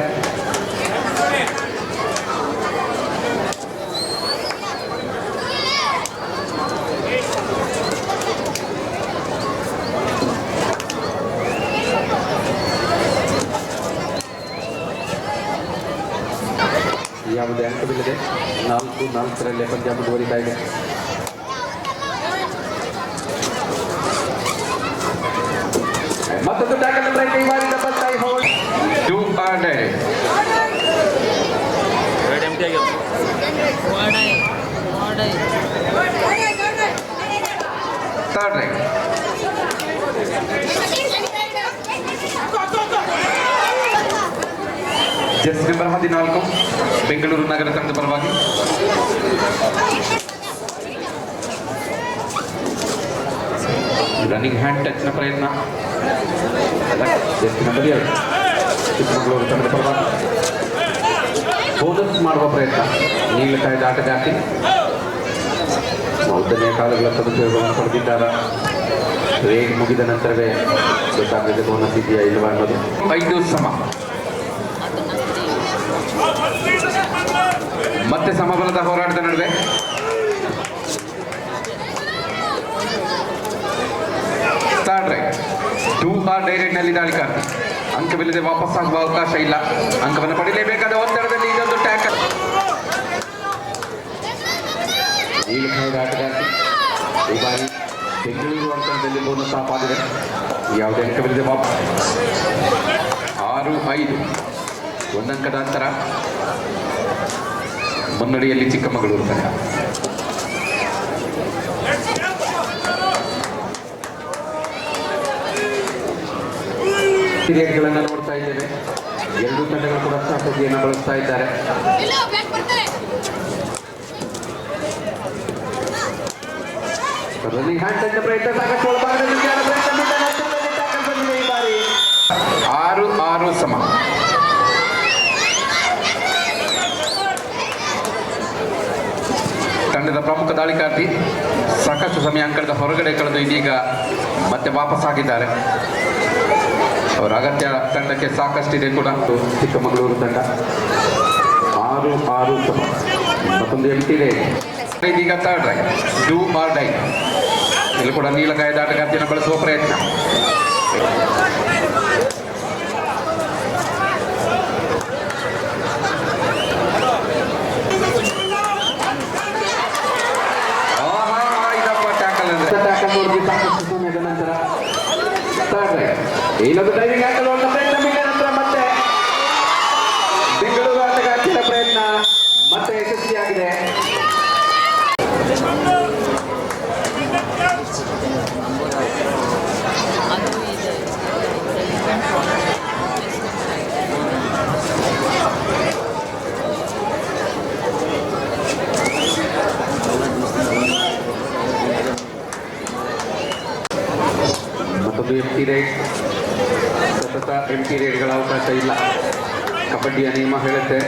ಯಾವುದೇ ಅಂಕವಿಲ್ಲದೆ 4-4 ಪಂದ್ಯ ಮುಂದುವರಿತಾ ಇದೆ. ಮತ್ತೊಂದು ಟ್ಯಾಕಲ್ ಪ್ರಯತ್ನ, ಈ ಬಾರಿ double thigh hold. 2 or die. Third right. Jersey number 14 Bengaluru ನಗರ ತಂಡದ ಪರವಾಗಿ. ರನ್ನಿಂಗ್ ಹ್ಯಾಂಡ್ ಟಚ್ನ ಪ್ರಯತ್ನ. ಜರ್ಸಿ ನಂಬರ್ 2 ಚಿಕ್ಕಮಗಳೂರು ತಂಡದ ಪರವಾಗಿ ಬೋನಸ್ ಮಾಡುವ ಪ್ರಯತ್ನ. ನೀಲಕಾಯದ ಆಟಗಾರ್ತಿ 1ನೇ ಕಾಲುಗಳ ಸದುಪಯೋಗವನ್ನು ಪಡೆದಿದ್ದಾರೆ. ರೇಟ್ ಮುಗಿದ ನಂತರವೇ ಗೊತ್ತಾಗಲಿದೆ ಬೋನಸ್ ಇದೆಯಾ ಇಲ್ವಾ ಅನ್ನೋದು. 5 ಸಮ. ಮತ್ತೆ ಸಮಬಲದ ಹೋರಾಟದ ನಡುವೆ ಥರ್ಡ್ ರೈಟ್. 2 ಆರ್ ಡೈರೆಕ್ಟ್ನಲ್ಲಿ ದಾಳಿಕಾರ್ತಿ. ಅಂಕವಿಲ್ಲದೆ ವಾಪಸ್ ಆಗುವ ಅವಕಾಶ ಇಲ್ಲ. ಅಂಕವನ್ನು ಪಡೆಯಲೇಬೇಕಾದ ಒತ್ತಡದಲ್ಲಿ ಇದೊಂದು ಟ್ಯಾಕಲ್. ನೀಲಕಾಯದ ಆಟಗಾರ್ತಿ ಈ ಬಾರಿ ಬೆಂಗಳೂರು ಅಂಕಣದಲ್ಲಿ ಬೋನಸ್ ಆಫ್ ಆಗಿದೆ. ಯಾವುದೇ ಅಂಕವಿಲ್ಲದೆ ವಾಪಸ್. 6-5 1 ಅಂಕದ ಅಂತರ. ಮುನ್ನಡೆಯಲ್ಲಿ ಚಿಕ್ಕಮಗಳೂರು ತಂಡ. ರೇಟ್ಗಳನ್ನು ನೋಡ್ತಾ ಇದ್ದೇವೆ. 2 ತಂಡಗಳು ಕೂಡ ಸ್ಟ್ರಾಟಜಿಯನ್ನು ಬಳಸ್ತಾ ಇದ್ದಾರೆ. ರನ್ನಿಂಗ್ ಹ್ಯಾಂಡ್ ಟಚ್ ಪ್ರಯತ್ನ ಸಾಕಷ್ಟು ಒಳಭಾಗದಲ್ಲಿ ಈ ಬಾರಿ 6-6 ಸಮ. ತಂಡದ ಪ್ರಮುಖ ದಾಳಿಕಾರ್ತಿ ಸಾಕಷ್ಟು ಸಮಯ ಅಂಕಣದ ಹೊರಗಡೆ ಕಳೆದು ಇದೀಗ ಮತ್ತೆ ವಾಪಸ್ ಆಗಿದ್ದಾರೆ. ಅವರ ಅಗತ್ಯ ತಂಡಕ್ಕೆ ಸಾಕಷ್ಟಿದೆ ಕೂಡ. ಚಿಕ್ಕಮಗಳೂರು ತಂಡ 6-6 ಸಮ. ಮತ್ತೊಂದು ಎಂಟಿದೆ. ಇದೀಗ ಥರ್ಡ್ ರೈಟ್. 2 or dye. ಇಲ್ಲಿ ಕೂಡ ನೀಲಕಾಯದ ಆಟಗಾರ್ತಿಯನ್ನು ಬಳಸುವ ಪ್ರಯತ್ನ. ಮಾಡಿದ್ದಾರೆ. ಇಲ್ಲೊಂದು ಡ್ರೈವಿಂಗ್ ಹಾಕಲು ಪ್ರಯತ್ನ ಬಿಟ್ಟ ನಂತರ ಮತ್ತೆ ಬೆಂಗಳೂರು ಆಟಗಾರ್ತಿಯ ಪ್ರಯತ್ನ ಮತ್ತೆ ಯಶಸ್ವಿಯಾಗಿದೆ. ಮತ್ತೊಂದು ಎಂಟಿ ರೈಡ್, ಸತತ ಎಂಟಿ ರೈಡ್ಗಳ ಅವಕಾಶ ಇಲ್ಲ. ಕಬಡ್ಡಿಯ ನಿಯಮ ಹೇಳುತ್ತೆ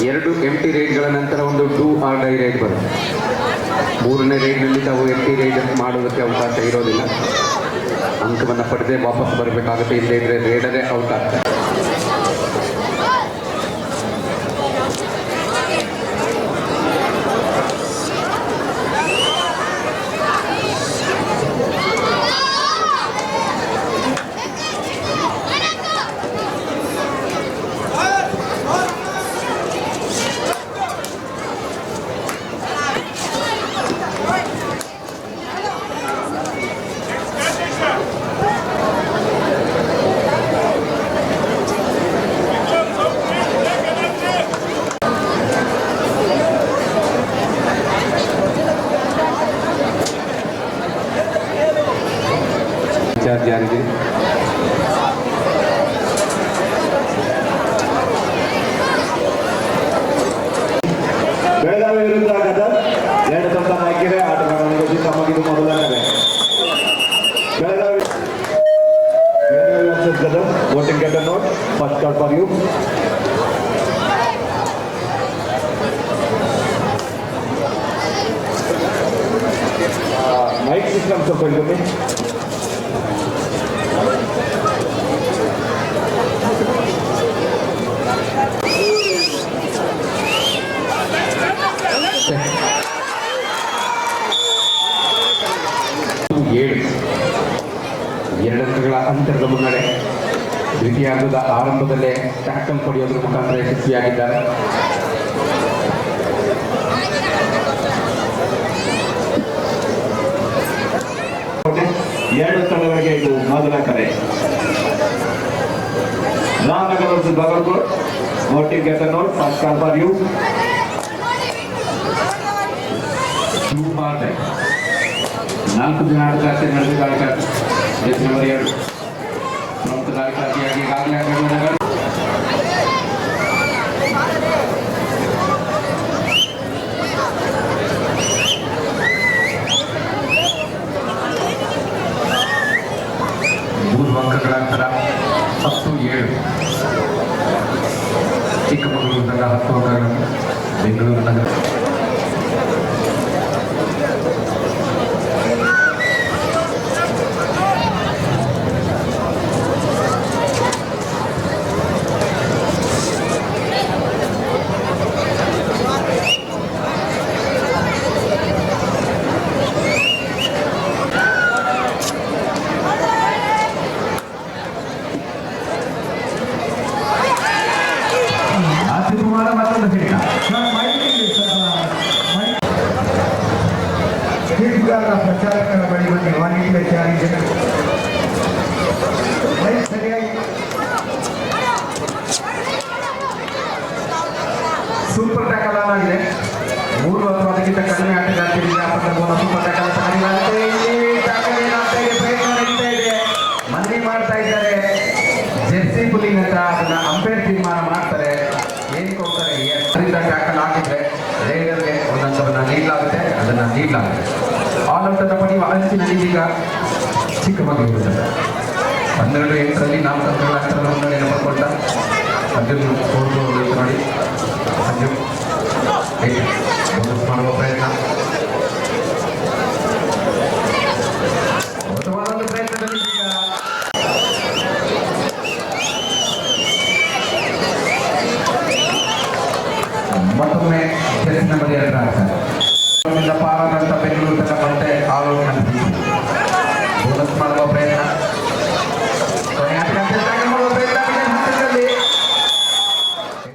2 ಎಂಟಿ ರೈಡ್ಗಳ ನಂತರ ಒಂದು ಡೂ ಆರ್ ಡೈ ರೈಡ್ ಬರುತ್ತೆ. 3ನೇ ರೈಡ್ನಲ್ಲಿ ತಾವು ಎಂಟಿ ರೈಡ್ ಮಾಡೋದಕ್ಕೆ ಅವಕಾಶ ಇರೋದಿಲ್ಲ. ಅಂಕವನ್ನು ಪಡೆದೇ ವಾಪಸ್ ಬರಬೇಕಾಗುತ್ತೆ. ಇಲ್ಲದೇ ಇದ್ರೆ ರೈಡರೇ ಔಟ್ ಆಗ್ತಾರೆ. ಚಾರ್ಜ್ ಯಾರಿಗೆ? ಬೆಳಗಾವಿ ವಿರುದ್ಧ ಗದಗ್ 2 ತಂಡ ಹಾಕಿದೆ. ಆಟಗಾರನಿಗೆ ತಮಗಿದು ಮೊದಲ ಕರೆ. Belagavi versus Gadag. Voting get a note. First call for you. Mic system ಸ್ವಲ್ಪ ಇಟ್ಕೊಳ್ಳಿ. ಎರಡು ಅಂಕಗಳ ಅಂತರದ ಮುನ್ನಡೆ. ದ್ವಿತೀಯಾರ್ಧದ ಆರಂಭದಲ್ಲೇ ಟ್ಯಾಕಲ್ ಪಡೆಯೋದ್ರ ಮುಖಾಂತರ ಯಶಸ್ವಿಯಾಗಿದ್ದಾರೆ. ಎರಡು ತಂಡಗಳಿಗೆ ಇದು ಮೊದಲ ಕರೆ. Ramanagara versus Bagalkot. Voting get a note. First call for you. 4 ಜನ ಆಟಗಾರ್ತಿ ನಡೆದಿದ್ದಾರೆ. ಎಸ್ ನಂಬರ್ 2 ಪ್ರಮುಖ ಆಟಗಾರ್ತಿಯಾಗಿ ಈಗಾಗಲೇ ಆಗಮನಗಳು. ಮೂರು ಅಂಕಗಳ ಅಂತರ 10-7. ಚಿಕ್ಕಮಗಳೂರು ತಂಡ 10 ಅಂಕಗಳನ್ನು, ಬೆಂಗಳೂರು ನಗರ ಮತ್ತೊಂದು ಹಿಡಿತ. ಪ್ರಚಾರಕರ ಬಳಿ ಬಂದು ವಾಣಿಜ್ಯ ಚಾರಿಜ ಸರಿಯಾಗಿ ಸೂಪರ್ ಟ್ಯಾಕಲ್ ಆನ್ ಆಗಿದೆ. 3 ಅಥವಾ ಅದಕ್ಕಿಂತ ಕಡಿಮೆ ಆಟಗಾರ್ತಿಯಿಂದ ಸೂಪರ್ ಟ್ಯಾಕಲ್ ಸಾರಿಲಾಗಿದೆ. ಇಲ್ಲಿ ಟ್ಯಾಕಲ್ ಪ್ರಯತ್ನ ನಡೀತಾ ಇದೆ. ಮನವಿ ಮಾಡ್ತಾ ಇದ್ದಾರೆ. ಜೆರ್ಸಿ ಪುಲಿಂಗ್ ಅಂತ ಅದನ್ನ ಅಂಪೈರ್ ತೀರ್ಮಾನ ಮಾಡ್ತಾರೆ. ಏನು ಕೊಡ್ತಾರೆ? ಅದರಿಂದ ಟ್ಯಾಕಲ್ ಆಗಿದ್ರೆ ರೈಡರ್ಗೆ ಒಂದು ಅಂಕವನ್ನು ನೀಡಲಾಗುತ್ತೆ. ಅದನ್ನು ನೀಡಲಾಗುತ್ತೆ. ಆಲ್ ಔಟ್ ಅನ್ನು ಪಡೆಯುವ ಅಂಚಿನಲ್ಲಿ ಈಗ ಚಿಕ್ಕಮಗಳೂರು 12-8ರಲ್ಲಿ 4 ಅಂಕಗಳ ಅಂತರದ ಮುನ್ನಡೆಯನ್ನು ಪಡ್ಕೊಂಡ ಅರ್ಜುನ್ ನೋಡಿ ಅರ್ಜುನ್